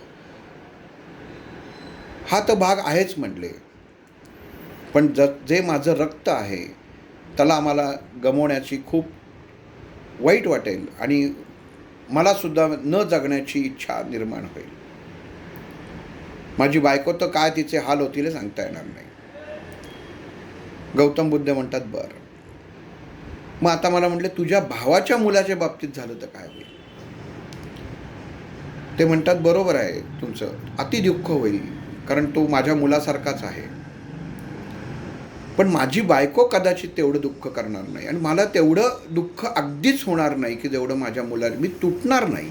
हा तर भाग आहेच म्हटले, पण जे माझं रक्त आहे त्याला मला गमवण्याची खूप वाईट वाटेल आणि मलासुद्धा न जगण्याची इच्छा निर्माण होईल. माझी बायको तर काय तिचे हाल होतील सांगता येणार नाही. गौतम बुद्ध म्हणतात बरं, मग आता मला म्हटले तुझ्या भावाच्या मुलाच्या बाबतीत झालं तर काय होईल. ते म्हणतात बरोबर आहे तुमचं, अति दुःख होईल कारण तो माझ्या मुलासारखाच आहे, पण माझी बायको कदाचित तेवढं दुःख करणार नाही आणि मला तेवढं दुःख अगदीच होणार नाही की जेवढं माझ्या मुलाला, मी तुटणार नाही.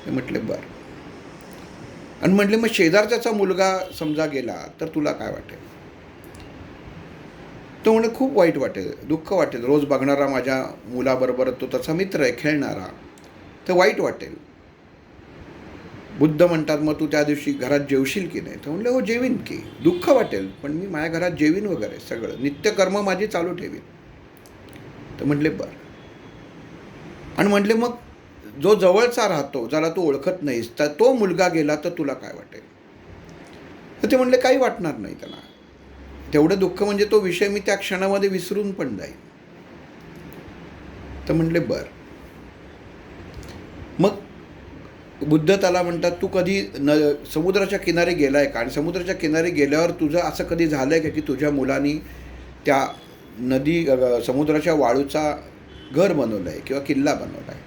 ते म्हटले बरं. आणि म्हटले मग शेजारच्याचा मुलगा समजा गेला तर तुला काय वाटेल. तो म्हणे खूप वाईट वाटेल, दुःख वाटेल. रोज बघणारा माझ्या मुलाबरोबर तो त्याचा मित्र आहे, खेळणारा, तर वाईट वाटेल. बुद्ध म्हणतात मग तू त्या दिवशी घरात जेवशील की नाही. तर म्हणलं हो जेवीन की. दुःख वाटेल पण मी माझ्या घरात जेवीन वगैरे सगळं नित्यकर्म माझी चालू ठेवीन. तर म्हटले बरं. आणि म्हटले मग जो जवळचा राहतो ज्याला तू ओळखत नाहीस तर तो मुलगा गेला तर तुला काय वाटेल. तर ते म्हणले काही वाटणार नाही त्याला. तेवढं दुःख म्हणजे तो विषय मी त्या क्षणामध्ये विसरून पण जाईल. तर म्हणले बरं. मग बुद्ध त्याला म्हणतात, तू कधी समुद्राच्या किनारी गेला आहे का? आणि समुद्राच्या किनारी गेल्यावर तुझं असं कधी झालं आहे का की तुझ्या मुलांनी त्या समुद्राच्या वाळूचा घर बनवलं आहे किंवा किल्ला बनवला आहे?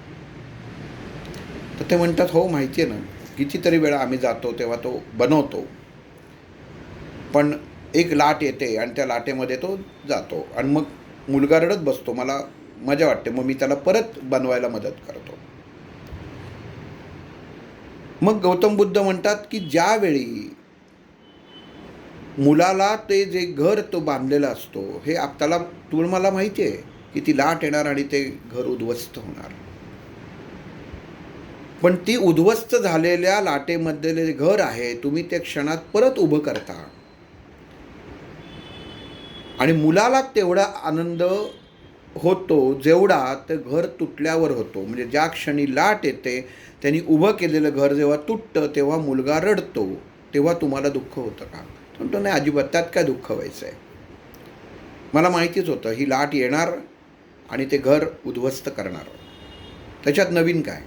तर ते म्हणतात, हो माहिती आहे ना, कितीतरी वेळा आम्ही जातो तेव्हा तो बनवतो, पण एक लाट येते आणि त्या लाटेमध्ये तो जातो आणि मग मुलगा रडत बसतो, मला मजा वाटते, मग मी त्याला परत बनवायला मदत करतो. मग गौतम बुद्ध म्हणतात की ज्यावेळी मुलाला ते जे घर तो बांधलेला असतो, हे आपल्याला तुम्हाला माहिती आहे की ती लाट येणार आणि ते घर उद्ध्वस्त होणार, पण ती उद्ध्वस्त झालेल्या लाटेमधले जे घर आहे तुम्ही ते क्षणात परत उभं करता आणि मुलाला तेवढा आनंद होतो जेवढा ते घर तुटल्यावर होतो. म्हणजे ज्या क्षणी लाट येते, त्यांनी उभं केलेलं घर जेव्हा तुटतं तेव्हा मुलगा रडतो, तेव्हा तुम्हाला दुःख होतं का? म्हणतो नाही, अजिबात, त्यात काय दुःख व्हायचं आहे, मला माहितीच होतं ही लाट येणार आणि ते घर उद्ध्वस्त करणार, त्याच्यात नवीन काय?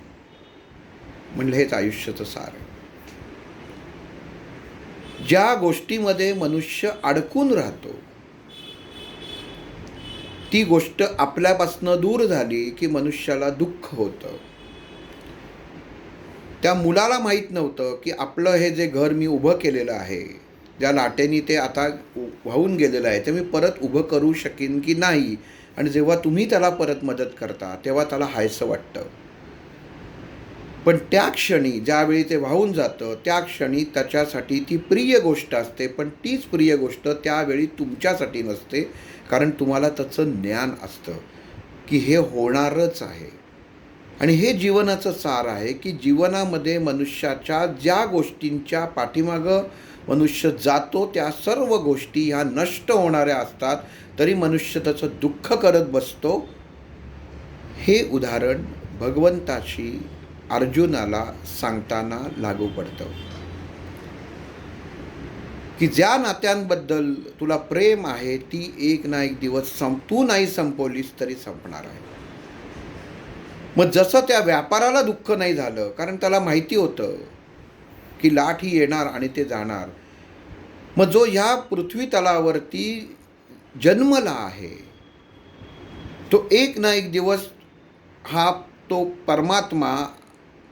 म्हणलं हेच आयुष्याचं सार आहे. ज्या गोष्टीमध्ये मनुष्य अडकून राहतो ती गोष्ट आपल्यापासनं दूर झाली की मनुष्याला दुःख होतं. त्या मुलाला माहीत नव्हतं की आपलं हे जे घर मी उभं केलेलं आहे, ज्या लाटेनी ते आता वाहून गेलेलं आहे, ते मी परत उभं करू शकेन की नाही. आणि जेव्हा तुम्ही त्याला परत मदत करता तेव्हा त्याला हायसं वाटतं, पण त्या क्षणी ज्यावेळी ते वाहून जातं त्या क्षणी त्याच्यासाठी ती प्रिय गोष्ट असते, पण तीच प्रिय गोष्ट त्यावेळी तुमच्यासाठी नसते, कारण तुम्हाला त्याचं ज्ञान असतं की हे होणारच आहे. आणि हे जीवनाचं सार आहे की जीवनामध्ये मनुष्याच्या ज्या गोष्टींच्या पाठीमागं मनुष्य जातो त्या सर्व गोष्टी ह्या नष्ट होणाऱ्या असतात, तरी मनुष्य त्याचं दुःख करत बसतो. हे उदाहरण भगवंताशी अर्जुनाला सांगताना लागू पडतं की ज्या नात्यांबद्दल तुला प्रेम आहे ती एक ना एक दिवस तू नाही संपवलीस तरी संपणार आहे. मग जसं त्या व्यापाराला दुःख नाही झालं, कारण त्याला माहिती होतं की लाट ही येणार आणि ते जाणार, मग जो ह्या पृथ्वी तलावरती जन्मला आहे तो एक ना एक दिवस हा तो परमात्मा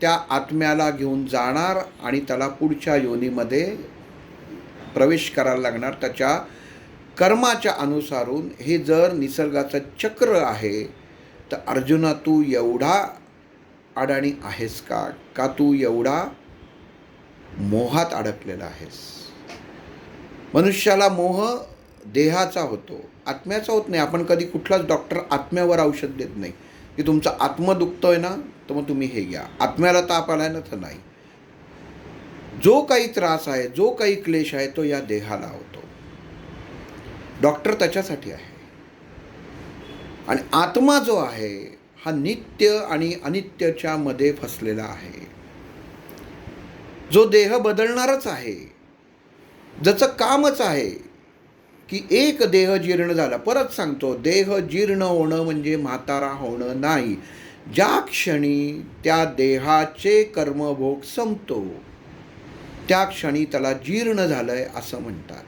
त्या आत्म्याला घेऊन जाणार आणि त्याला पुढच्या योनीमध्ये प्रवेश करायला लागणार त्याच्या कर्माच्या अनुसारून. हे जर निसर्गाचं चक्र आहे तर अर्जुना, तू एवढा अडाणी आहेस का? का तू एवढा मोहात अडकलेला आहेस? मनुष्याला मोह देहाचा होतो, आत्म्याचा होत नाही. आपण कधी कुठलाच डॉक्टर आत्म्यावर औषध देत नाही की तुमचा आत्मा दुखतोय ना तर मग तुम्ही हे घ्या, आत्म्याला ताप आलाय ना तर नाही. जो काही त्रास आहे, जो काही क्लेश आहे तो या देहाला होतो. डॉक्टर त्याच्यासाठी आहे. आणि आत्मा जो आहे हा नित्य आणि अनित्यच्या मध्ये फसलेला आहे, जो देह बदलणारच आहे, ज्याचं कामच आहे की एक देह जीर्ण झाला. परत सांगतो, देह जीर्ण होणं म्हणजे म्हातारा होणं नाही. ज्या क्षणी त्या देहाचे कर्मभोग संपतो त्या क्षणी त्याला जीर्ण झालंय असं म्हणतात.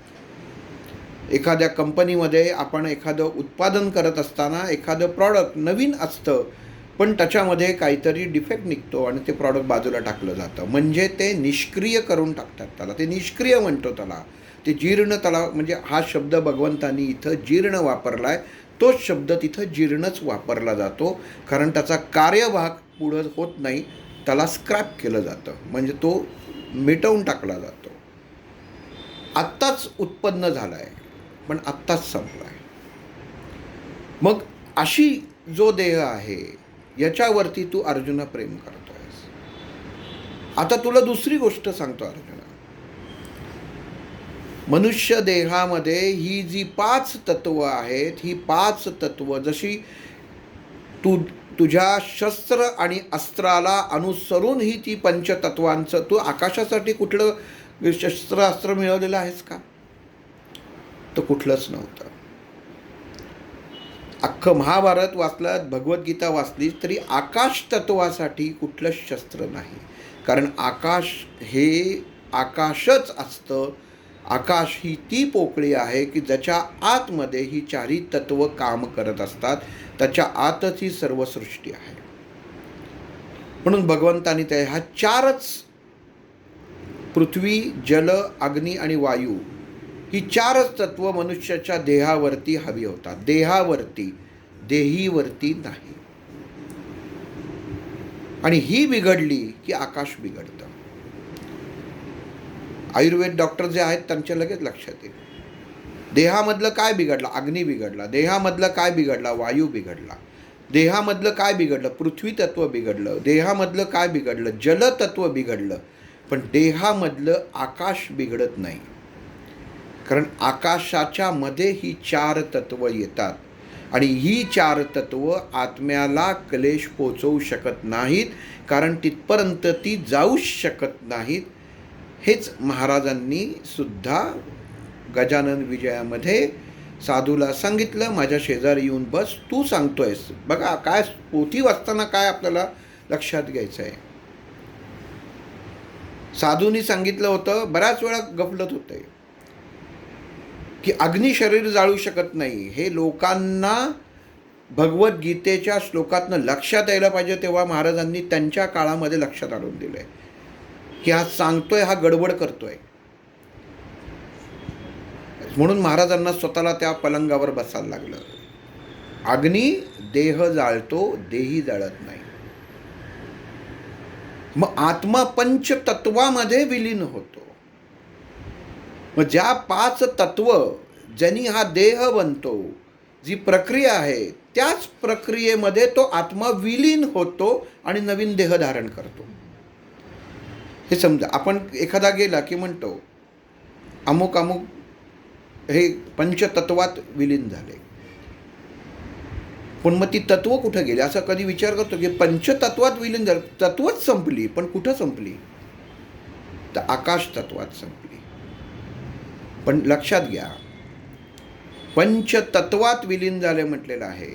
एखाद्या कंपनीमध्ये आपण एखादं उत्पादन करत असताना एखादं प्रॉडक्ट नवीन असतं, पण त्याच्यामध्ये काहीतरी डिफेक्ट निघतो आणि ते प्रॉडक्ट बाजूला टाकलं जातं, म्हणजे ते निष्क्रिय करून टाकतात. त्याला ते निष्क्रिय म्हणतो, त्याला ते जीर्ण. त्याला म्हणजे हा शब्द भगवंतांनी इथं जीर्ण वापरला आहे, तोच शब्द तिथं जीर्णच वापरला जातो, कारण त्याचा कार्यभाग पुढं होत नाही, त्याला स्क्रॅप केलं जातं, म्हणजे तो मिटवून टाकला जातो. आत्ताच उत्पन्न झाला आहे पण आत्ताच संपला आहे. मग अशी जो देह आहे याच्यावरती तू अर्जुना प्रेम करतोयस. आता तुला दुसरी गोष्ट सांगतो अर्जुना. मनुष्य देहामध्ये ही जी 5 तत्व आहेत, ही 5 तत्व जशी तुझ्या शस्त्र आणि अस्त्राला अनुसरून ही ती पंचतत्वांचं, तू आकाशासाठी कुठलं शस्त्र अस्त्र मिळवलेलं आहेस का? तर कुठलंच नव्हतं. अख्खं महाभारत वाचलं, भगवद्गीता वाचली तरी आकाश तत्वासाठी कुठलंच शस्त्र नाही. कारण आकाश हे आकाशच असतं. आकाश ही ती पोकळी आहे की ज्याच्या आतमध्ये ही चारही तत्व काम करत असतात. त्याच्या आतच ही सर्व सृष्टी आहे. म्हणून भगवंतानी त्या ह्या चारच, पृथ्वी, जल, अग्नी आणि वायू, ही चारच तत्व मनुष्याच्या देहावरती हवी होतात. देहावरती, देहीवरती नाही. आणि ही बिघडली की आकाश बिघडतं. आयुर्वेद डॉक्टर जे आहेत त्यांच्या लगेच लक्षात येईल. देहामधलं काय बिघडलं? अग्नी बिघडला. देहामधलं काय बिघडला? वायू बिघडला. देहामधलं काय बिघडलं? पृथ्वी तत्व बिघडलं. देहामधलं काय बिघडलं? जलतत्व बिघडलं. पण देहामधलं आकाश बिघडत नाही. कारण आकाशाच्या मध्ये ही चार तत्व येतात आणि ही चार तत्व आत्म्याला क्लेश पोचवू शकत नाहीत. कारण तिथपर्यंत ती जाऊच शकत नाहीत. हेच महाराजांनी सुद्धा गजानन विजयामध्ये साधूला सांगितलं, माझ्या शेजारी येऊन बस, तू सांगतोयस. बघा काय पोथी वाचताना काय आपल्याला लक्षात घ्यायचं आहे. साधूंनी सांगितलं होतं, बऱ्याच वेळा गफलत होते की अग्नी शरीर जाळू शकत नाही. हे लोकांना भगवद्गीतेच्या श्लोकातनं लक्षात यायला पाहिजे तेव्हा महाराजांनी त्यांच्या काळामध्ये लक्षात आणून दिलं आहे की हा सांगतोय, हा गडबड करतोय. म्हणून महाराजांना स्वतःला त्या पलंगावर बसायला लागलं. अग्नी देह जाळतो, देही जाळत नाही. मग आत्मा पंचतत्वामध्ये विलीन होतो. मग ज्या पाच तत्व ज्यांनी हा देह बनतो, जी प्रक्रिया आहे, त्याच प्रक्रियेमध्ये तो आत्मा विलीन होतो आणि नवीन देह धारण करतो. हे समजा आपण एखादा गेला की म्हणतो अमुक अमुक हे पंचतत्वात विलीन झाले. पण मग ती तत्व कुठं गेली असं कधी विचार करतो की पंचतत्वात विलीन झालं, तत्वच संपली, पण कुठं संपली? तर आकाश तत्वात संपली. पण लक्षात घ्या, पंचतत्वात विलीन झाले म्हटलेलं आहे.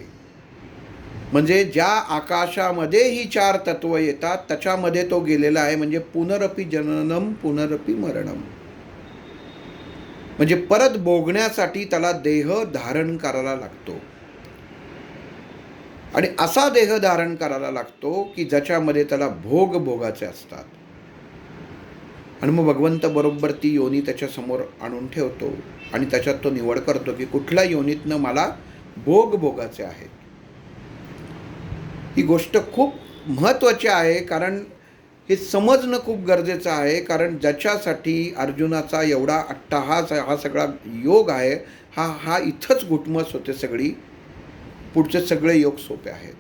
म्हणजे ज्या आकाशामध्ये ही चार तत्व येतात त्याच्यामध्ये तो गेलेला आहे. म्हणजे पुनरपि जननम पुनरपि मरणम. म्हणजे परत भोगण्यासाठी त्याला देह धारण करायला लागतो. आणि असा देह धारण करायला लागतो की ज्याच्यामध्ये त्याला भोग भोगाचे असतात. आणि मग भगवंत बरोबर ती योनी त्याच्यासमोर आणून ठेवतो आणि त्याच्यात तो निवड करतो की कुठल्या योनीतनं मला भोग भोगाचे आहेत. ही गोष्ट खूप महत्त्वाची आहे. कारण हे समजणं खूप गरजेचं आहे. कारण ज्याच्यासाठी अर्जुनाचा एवढा अट्टहास, हा सगळा योग आहे, हा इथंच घुटमस होते सगळी. पुढचे सगळे योग सोपे आहेत.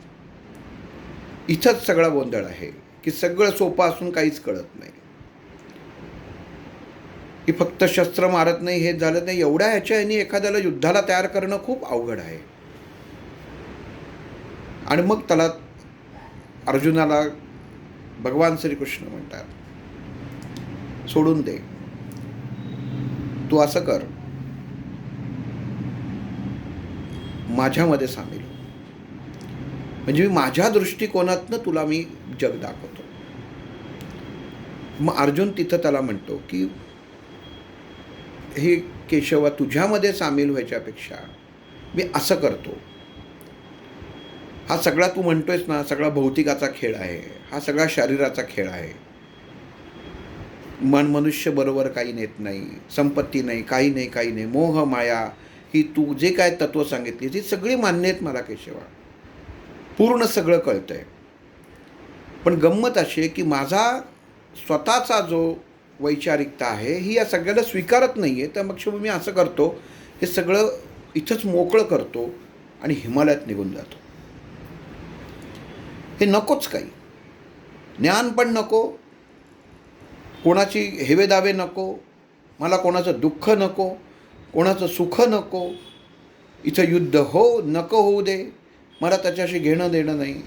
इथंच सगळा गोंधळ आहे की सगळं सोपं असून काहीच कळत नाही. की फक्त शस्त्र मारत नाही, हे झालं नाही. एवढ्या ह्याच्याने एखाद्याला युद्धाला तयार करणं खूप अवघड आहे. आणि मग त्याला अर्जुनाला भगवान श्रीकृष्ण म्हणतात, सोडून दे, तू असं कर, माझ्यामध्ये सामील हो. म्हणजे मी माझ्या दृष्टिकोनातनं तुला मी जग दाखवतो. मग अर्जुन तिथं त्याला म्हणतो की हे केशवा, तुझ्यामध्ये सामील व्हायच्यापेक्षा मी असं करतो. हा सगळा तू म्हणतोयस ना, सगळा भौतिकाचा खेळ आहे, हा सगळा शरीराचा खेळ आहे. मनुष्य बरोबर काही नेत नाही, संपत्ती नाही, काही नाही, काही नाही. मोह माया ही तू जे काय तत्व सांगितली ती सगळी मान्य आहेत मला केशवा, पूर्ण सगळं कळतंय. पण गंमत अशी आहे की माझा स्वतःचा जो वैचारिकता आहे ही या सगळ्याला स्वीकारत नाही आहे. तर मग मी असं करतो, हे सगळं इथंच मोकळं करतो आणि हिमालयात निघून जातो. हे नकोच काही. ज्ञान पण नको, कोणाची हेवेदावे नको, मला कोणाचं दुःख नको, कोणाचं सुख नको. इथं युद्ध हो नको होऊ दे, मला त्याच्याशी घेणं देणं नाही.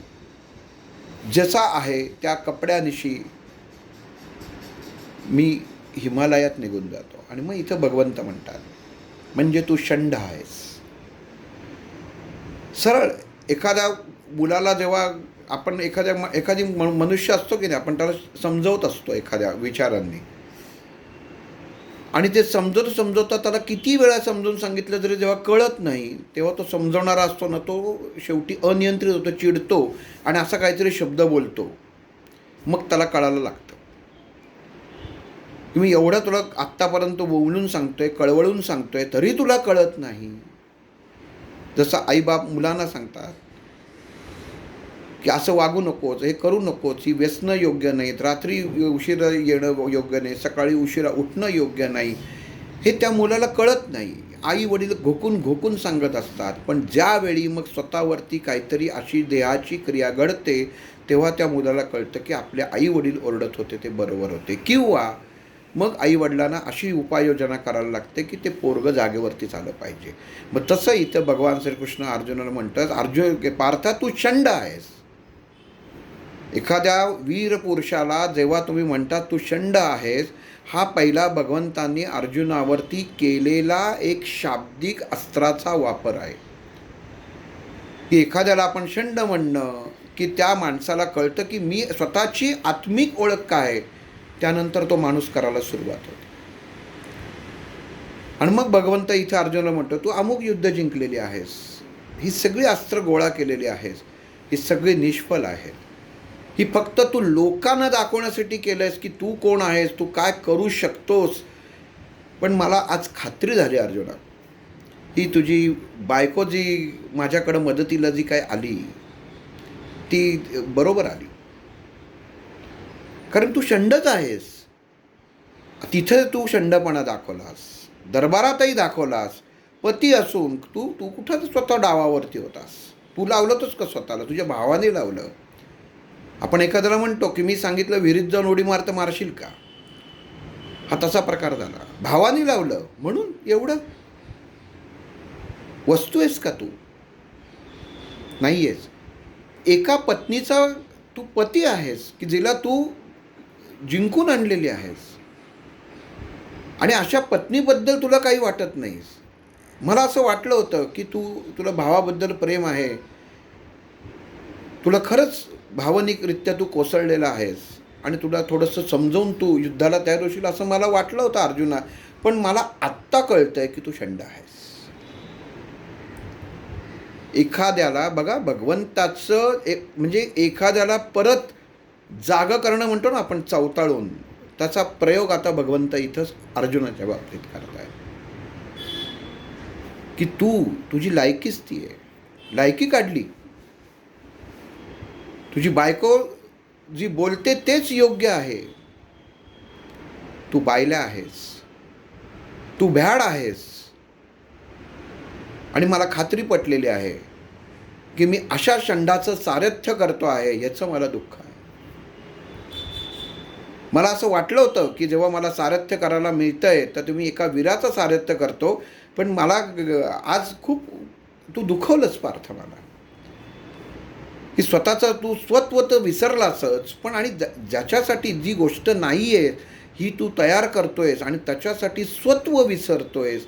जसा आहे त्या कपड्यानिशी मी हिमालयात निघून जातो. आणि मग इथं भगवंत म्हणतात, म्हणजे तू षंड आहेस. सरळ एखाद्या मुलाला जेव्हा आपण एखादी मनुष्य असतो की नाही, आपण त्याला समजवत असतो एखाद्या विचारांनी, आणि ते समजवता त्याला किती वेळा समजून सांगितलं तरी जेव्हा कळत नाही, तेव्हा तो समजवणारा असतो ना, तो शेवटी अनियंत्रित होतो, चिडतो आणि असा काहीतरी शब्द बोलतो. मग त्याला कळायला लागतं. मी एवढं तुला आत्तापर्यंत बोलून सांगतोय, कळवळून सांगतोय, तरी तुला कळत नाही. जसं आईबाप मुलांना सांगतात की असं वागू नकोस, हे करू नकोस, ही व्यसनं योग्य नाहीत, रात्री उशिरा येणं योग्य नाही, सकाळी उशिरा उठणं योग्य नाही, हे त्या मुलाला कळत नाही. आई वडील घोकून सांगत असतात. पण ज्यावेळी मग स्वतःवरती काहीतरी अशी देहाची क्रिया घडते, तेव्हा त्या मुलाला कळतं की आपले आई वडील ओरडत होते ते बरोबर होते. किंवा मग आईवडिलांना अशी उपाययोजना करायला लागते की ते पोरगं जागेवरती आलं पाहिजे. मग तसं इथं भगवान श्रीकृष्ण अर्जुनाला म्हणतात, अर्जुन पार्था तू षंड आहेस. एखाद्या वीर पुरुषाला जेव्हा तुम्ही म्हणता तू षंड आहेस, हा पहिला भगवंतांनी अर्जुनावरती केलेला एक शाब्दिक अस्त्राचा वापर आहे. की एखाद्याला आपण षंड म्हणणं की त्या माणसाला कळतं की मी स्वतःची आत्मिक ओळख काय आहे, त्यानंतर तो माणूस करायला सुरुवात होते. आणि मग भगवंत इथे अर्जुनाला म्हणतो, तू अमुक युद्ध जिंकलेली आहेस, ही सगळी अस्त्र गोळा केलेली आहेस, ही सगळी निष्फळ आहेत. ही फक्त तू लोकांना दाखवण्यासाठी केलं आहेस की तू कोण आहेस, तू काय करू शकतोस. पण मला आज खात्री झाली अर्जुना, ही तुझी बायको जी माझ्याकडं मदतीला जी काय आली ती बरोबर आली. कारण तू षंडच आहेस. तिथं तू षंडपणा दाखवलास, दरबारातही दाखवलास. पती असून तू कुठं स्वतः डावावरती होतास. तू लावलंतच का स्वतःला? तुझ्या भावाने लावलं. आपण एखाद्याला म्हणतो की मी सांगितलं विहिरीत जाऊन उडी मारतं, मारशील का? हा तसा प्रकार झाला. भावाने लावलं म्हणून एवढं. वस्तू आहेस का तू? नाही आहेस. एका पत्नीचा तू पती आहेस की जिला तू जिंकून आणलेली आहेस, आणि अशा पत्नीबद्दल तुला काही वाटत नाहीस. मला असं वाटलं होतं की तुला भावाबद्दल प्रेम आहे, तुला खरंच भावनिकरित्या तू कोसळलेला आहेस आणि तुला थोडंसं समजावून तू युद्धाला तयार होशील असं मला वाटलं होतं अर्जुना. पण मला आत्ता कळतंय की तू षंड आहेस. एखाद्याला बघा, भगवंताचं म्हणजे एखाद्याला परत जागं करणं म्हणतो ना आपण, चवताळून, त्याचा प्रयोग आता भगवंत इथंच अर्जुनाच्या बाबतीत करताय. की तुझी लायकीच ती आहे, लायकी काढली. तुझी बायको जी बोलते तेच योग्य आहे. तू बायला आहेस, तू भ्याड आहेस. आणि मला खात्री पटलेली आहे की मी अशा षंडाचं सारथ्य करतो आहे, याचं मला दुःख आहे. मला असं वाटलं होतं की जेव्हा मला सारथ्य करायला मिळतंय तर तुम्ही एका वीराचं सारथ्य करतो. पण मला आज खूप तू दुखवलंच पार्थ मला, की स्वतःचं तू स्वत्व तर विसरलासच, पण आणि ज्याच्यासाठी जी गोष्ट नाही आहे ही तू तयार करतोयस आणि त्याच्यासाठी स्वत्व विसरतोयस.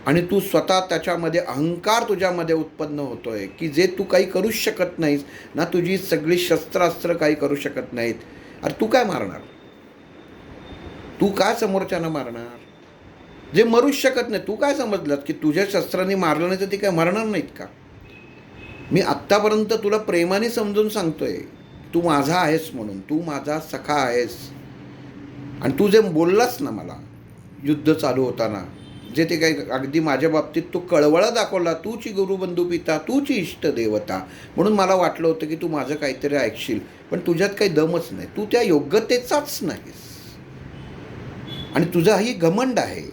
आणि तू स्वतः त्याच्यामध्ये अहंकार तुझ्यामध्ये उत्पन्न होतोय की जे तू काही करूच शकत नाहीस ना, तुझी सगळी शस्त्रास्त्र काही करू शकत नाहीत. अरे तू काय मारणार? तू काय समोरच्यानं मारणार? जे मरूच शकत नाही. तू काय समजलं की तुझ्या शस्त्रांनी मारलं नाही तर ती काय मरणार नाहीत का? मी आत्तापर्यंत तुला प्रेमाने समजून सांगतोय, तू माझा आहेस म्हणून, तू माझा सखा आहेस. आणि तू जे बोललास ना मला युद्ध चालू होताना, जे ते काही अगदी माझ्या बाबतीत तू कळवळा दाखवला, तूची गुरुबंधू पिता, तूची इष्टदेवता, म्हणून मला वाटलं होतं की तू माझं काहीतरी ऐकशील. पण तुझ्यात काही दमच नाही, तू त्या योग्यतेचाच नाहीस. आणि तुझा ही घमंड आहे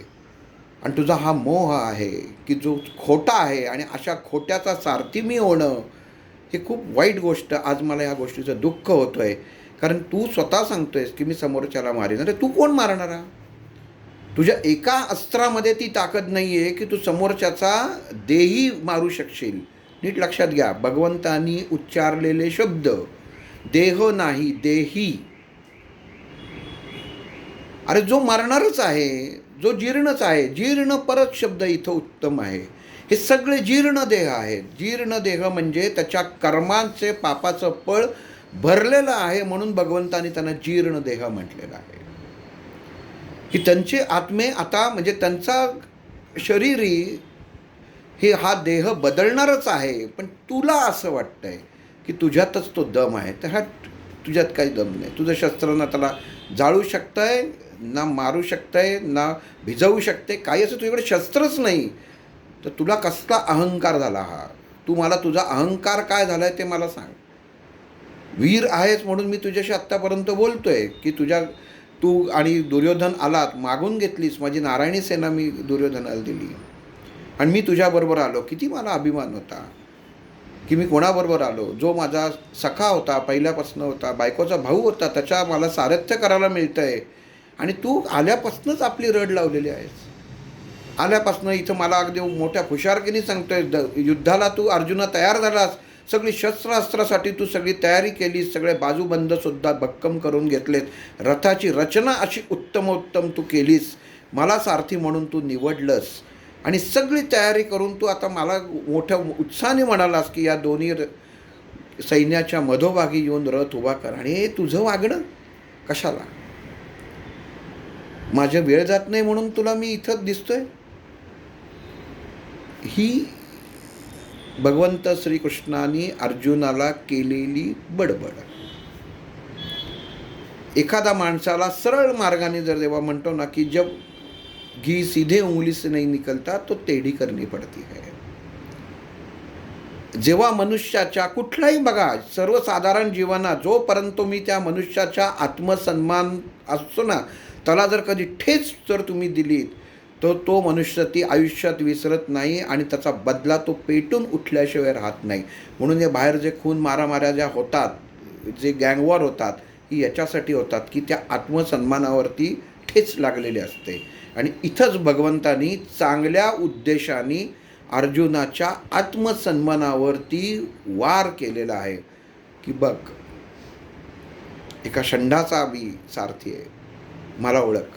आणि तुझा हा मोह आहे की जो खोटा आहे, आणि अशा खोट्याचा सारथी मी होणं हे खूप वाईट गोष्ट. आज मला या गोष्टीचं दुःख होतं आहे. कारण तू स्वतः सांगतोयस की मी समोरच्याला मारेन. अरे तू कोण मारणारा? तुझ्या एका अस्त्रामध्ये ती ताकद नाही आहे की तू समोरच्याचा देही मारू शकशील. नीट लक्षात घ्या, भगवंतांनी उच्चारलेले शब्द देह नाही, देही. अरे जो मारणारच आहे, जो जीर्णच आहे. जीर्ण परत शब्द इथं उत्तम आहे. हे सगळे जीर्ण देह आहेत. जीर्ण देह म्हणजे त्याच्या कर्मांचे पापाचं फळ भरलेलं आहे, म्हणून भगवंतानी त्यांना जीर्ण देह म्हटलेलं आहे. की त्यांचे आत्मे आता म्हणजे त्यांचा शरीरी हे हा देह बदलणारच आहे, पण तुला असं वाटतंय की तुझ्यातच तो दम आहे. तर हा तुझ्यात काही दम नाही. तुझं शस्त्र ना त्याला जाळू शकतंय, ना मारू शकतंय, ना भिजवू शकते. काही असं तुझ्याकडे शस्त्रच नाही, तर तुला कसला अहंकार झाला हा? तू मला तुझा अहंकार काय झाला आहे ते मला सांग. वीर आहेस म्हणून मी तुझ्याशी आत्तापर्यंत बोलतोय की तू आणि दुर्योधन आलात, मागून घेतलीस माझी नारायणी सेना, मी दुर्योधनाला दिली आणि मी तुझ्याबरोबर आलो. किती मला अभिमान होता की मी कोणाबरोबर आलो. जो माझा सखा होता, पहिल्यापासून होता, बायकोचा भाऊ होता, त्याच्या मला सारथ्य करायला मिळतं आहे. आणि तू आल्यापासूनच आपली रड लावलेली आहेस. आल्यापासून इथं मला अगदी मोठ्या हुशारकीने सांगतोय, युद्धाला तू अर्जुना तयार झालास. सगळी शस्त्रास्त्रासाठी तू सगळी तयारी केलीस. सगळे बाजूबंदसुद्धा भक्कम करून घेतलेत. रथाची रचना अशी उत्तमोत्तम तू केलीस. मला सारथी म्हणून तू निवडलंस आणि सगळी तयारी करून तू आता मला मोठ्या उत्साहाने म्हणालास की या दोन्ही सैन्याच्या मधोभागी येऊन रथ उभा कर. आणि हे तुझं वागणं कशाला? माझं वेळ जात नाही म्हणून तुला मी इथं दिसतोय? ही भगवंत श्रीकृष्णाने अर्जुनाला केलेली बडबड. एखादा माणसाला सरळ मार्गाने जर देवा म्हणतो ना की जब घी सीधे उंगली से नहीं निकलता तो टेढ़ी करनी पड़ती है. जेव्हा मनुष्याच्या कुठलाही बघा सर्वसाधारण जीवनात जोपर्यंत मी त्या मनुष्याच्या आत्मसन्मान असतो ना, त्याला जर कधी ठेच जर तुम्ही दिलीत तर तो मनुष्य ती आयुष्यात विसरत नाही आणि त्याचा बदला तो पेटून उठल्याशिवाय राहत नाही. म्हणून हे बाहेर जे खून मारामाऱ्या ज्या होतात, जे गँगवॉर होतात, ही याच्यासाठी होतात की त्या आत्मसन्मानावरती ठेच लागलेली असते. आणि इथंच भगवंतानी चांगल्या उद्देशाने अर्जुनाच्या आत्मसन्मानावरती वार केलेला आहे की बघ, एका षंडाचा मी सारथी आहे, मला ओळख.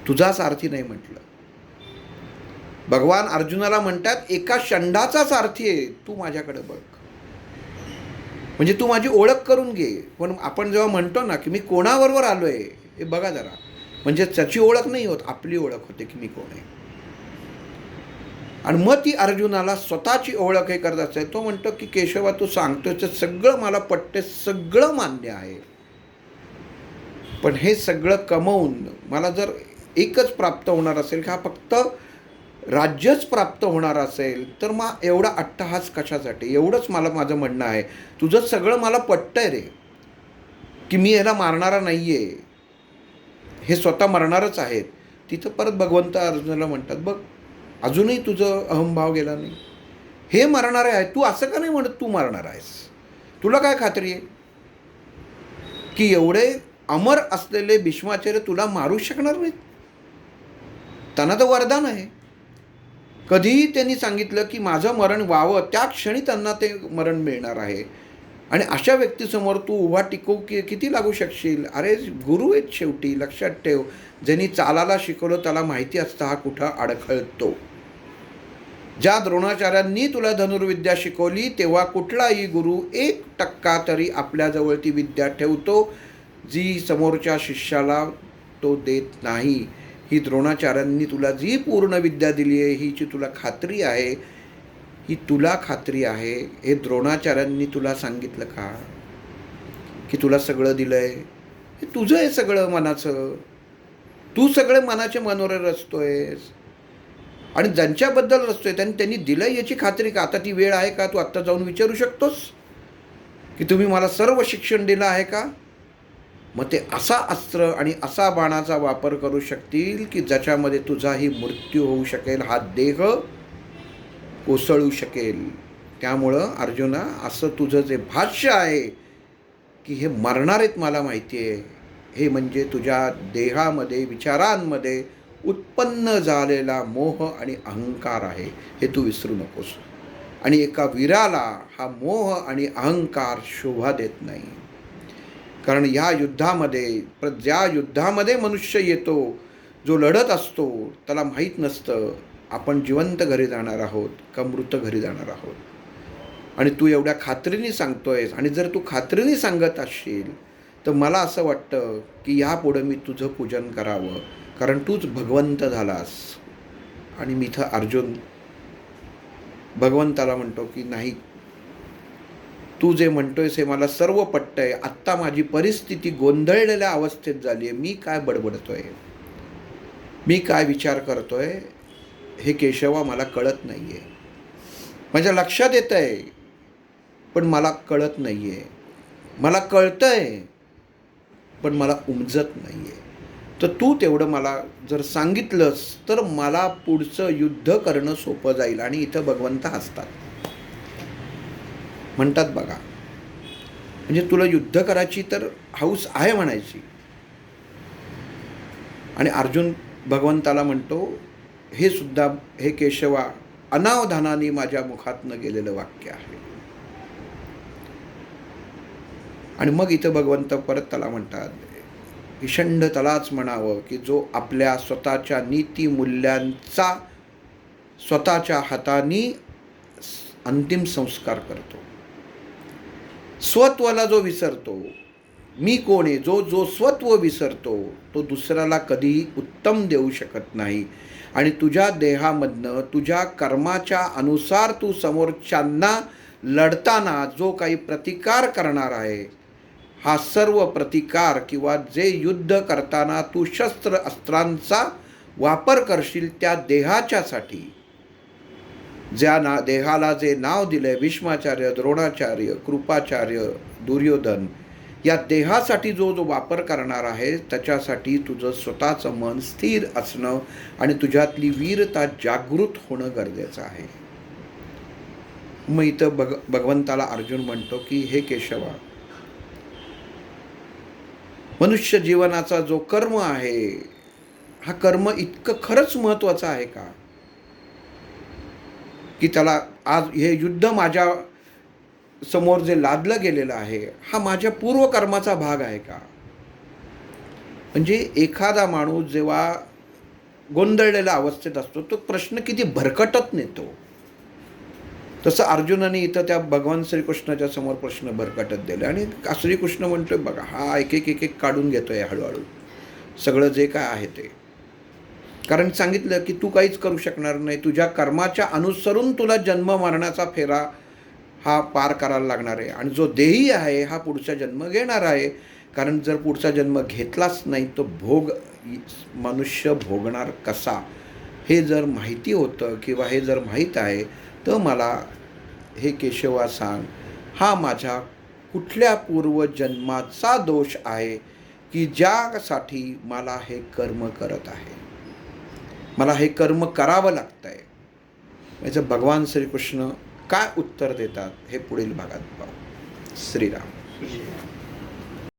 तुझा सारथी नाही म्हटलं. भगवान अर्जुनाला म्हणतात एका षंडाचा सारथी आहे, तू माझ्याकडे बघ, म्हणजे तू माझी ओळख करून घे. पण आपण जेव्हा म्हणतो ना की मी कोणाबरोबर आलो आहे हे बघा जरा, म्हणजे त्याची ओळख नाही होत, आपली ओळख होते की मी कोण आहे. आणि मग ती अर्जुनाला स्वतःची ओळख हे करत असेल. तो म्हणतो की केशवा तू सांगतोय ते सगळं मला पटते, सगळं मान्य आहे, पण हे सगळं कमवून मला जर एकच प्राप्त होणार असेल, का फक्त राज्यच प्राप्त होणार असेल, तर मग एवढा अट्टहास कशासाठी? एवढंच मला माझं म्हणणं आहे. तुझं सगळं मला पटतंय रे की मी ह्याला मारणारा नाही आहे, हे स्वतः मरणारच आहेत. तिथं परत भगवंत अर्जुनाला म्हणतात बघ, अजूनही तुझं अहंभाव गेला नाही. हे मरणारे आहे, तू असं का नाही म्हणत तू मरणार आहेस? तुला काय खात्री आहे की एवढे अमर असलेले भीष्माचार्य तुला मारू शकणार नाहीत? त्यांना तर वरदान आहे. कधीही त्यांनी सांगितलं की माझं मरण व्हावं, त्या क्षणी त्यांना ते मरण मिळणार आहे. आणि अशा व्यक्तीसमोर तू उभा टिकू किती लागू शकशील? अरे गुरु आहेत शेवटी, लक्षात ठेव. ज्यांनी चालायला शिकवलं त्याला माहिती असतं हा कुठं अडखळतो. ज्या द्रोणाचार्यांनी तुला धनुर्विद्या शिकवली तेव्हा कुठलाही गुरु 1% तरी आपल्याजवळ ती विद्या ठेवतो जी समोरच्या शिष्याला तो देत नाही. ही द्रोणाचार्यांनी तुला जी पूर्ण विद्या दिली आहे हिची तुला खात्री आहे, ही तुला खात्री आहे. हे द्रोणाचार्यांनी तुला सांगितलं का की तुला सगळं दिलं आहे? हे तुझं आहे सगळं मनाचं, तू सगळे मनाचे मनोरे रचतोयस. आणि ज्यांच्याबद्दल रचतोय त्यांनी दिलं आहे याची खात्री का? आता ती वेळ आहे का? तू आत्ता जाऊन विचारू शकतोस की तुम्ही मला सर्व शिक्षण दिलं आहे का? मग ते असा अस्त्र आणि असा बाणाचा वापर करू शकतील की ज्याच्यामध्ये तुझाही मृत्यू होऊ शकेल, हा देह कोसळू शकेल. त्यामुळं अर्जुना, असं तुझं जे भाष्य आहे की हे मरणार आहेत मला माहिती आहे, हे म्हणजे तुझ्या देहामध्ये विचारांमध्ये उत्पन्न झालेला मोह आणि अहंकार आहे, हे तू विसरू नकोस. आणि एका वीराला हा मोह आणि अहंकार शोभा देत नाही. कारण या युद्धामध्ये ज्या युद्धामध्ये मनुष्य येतो, जो लढत असतो, त्याला माहीत नसतं आपण जिवंत घरी जाणार आहोत का मृत घरी जाणार आहोत. आणि तू एवढ्या खात्रीने सांगतोयस, आणि जर तू खात्रीने सांगत असशील तर मला असं वाटतं की यापुढं मी तुझं पूजन करावं, कारण तूच भगवंत झालास. आणि मी इथं अर्जुन भगवंताला म्हणतो की नाही, तू जे म्हणतोयस हे मला सर्व पटतंय. आत्ता माझी परिस्थिती गोंधळलेल्या अवस्थेत झाली आहे. मी काय बडबडतोय, मी काय विचार करतोय हे केशवा मला कळत नाही आहे. माझ्या लक्षात येतं आहे पण मला कळत नाही आहे. मला कळतं आहे पण मला उमजत नाही आहे. तर तू तेवढं मला जर सांगितलंस तर मला पुढचं युद्ध करणं सोपं जाईल. आणि इथं भगवंत हसतात, म्हणतात बघा, म्हणजे तुला युद्ध करायची तर हौस आहे म्हणायची. आणि अर्जुन भगवंताला म्हणतो, हे सुद्धा हे केशवा अनावधानाने माझ्या मुखातनं गेलेलं वाक्य आहे. आणि मग इथं भगवंत परत त्याला म्हणतात, ईषंड त्यालाच म्हणावं की जो आपल्या स्वतःच्या नीती मूल्यांचा स्वतःच्या हाताने अंतिम संस्कार करतो. स्वत्वाला जो विसरतो, मी कोण आहे, जो स्वत्व विसरतो तो दुसऱ्याला कधीही उत्तम देऊ शकत नाही. आणि तुझ्या देहामधनं तुझ्या कर्माच्या अनुसार तू समोरच्यांना लढताना जो काही प्रतिकार करणार आहे, हा सर्व प्रतिकार किंवा जे युद्ध करताना तू शस्त्र अस्त्रांचा वापर करशील त्या देहाच्यासाठी, ज्या देहाला जे नाव दिले भीष्माचार्य, द्रोणाचार्य, कृपाचार्य, दुर्योधन, या देहासाठी जो वापर करणार आहे त्याच्यासाठी तुझं स्वतःचं मन स्थिर असणं आणि तुझ्यातली वीरता जागृत होणं गरजेचं आहे. मग इथं भगवंताला अर्जुन म्हणतो की हे केशवा, मनुष्य जीवनाचा जो कर्म आहे, हा कर्म इतकं खरंच महत्त्वाचं आहे का, की त्याला आज हे युद्ध माझ्या समोर जे लादलं गेलेलं आहे हा माझ्या पूर्वकर्माचा भाग आहे का. म्हणजे एखादा माणूस जेव्हा गोंधळलेल्या अवस्थेत असतो तो प्रश्न किती भरकटत नेतो, तसं अर्जुनाने इथं त्या भगवान श्रीकृष्णाच्या समोर प्रश्न भरकटत दिले. आणि श्रीकृष्ण म्हणतोय बघा, हा एक एक काढून घेतोय हळूहळू सगळं जे काय आहे ते. कारण सांगितलं की तू काहीच करू शकणार नाही, तुझ्या कर्माच्या अनुसरून तुला जन्म मरणाचा फेरा हा पार करायला लागणार आहे. आणि जो देही आहे हा पुढचा जन्म घेणार आहे. कारण जर पुढचा जन्म घेतलाच नाही तर भोग मनुष्य भोगणार कसा, हे जर माहिती होतं किंवा हे जर माहीत आहे तर मला हे केशवा सांग, हा माझ्या कुठल्या पूर्वजन्माचा दोष आहे की ज्यासाठी मला हे कर्म करत आहे, मला हे कर्म करावं लागतं आहे. याचं भगवान श्रीकृष्ण काय उत्तर देतात हे पुढील भागात पाहू. श्रीराम.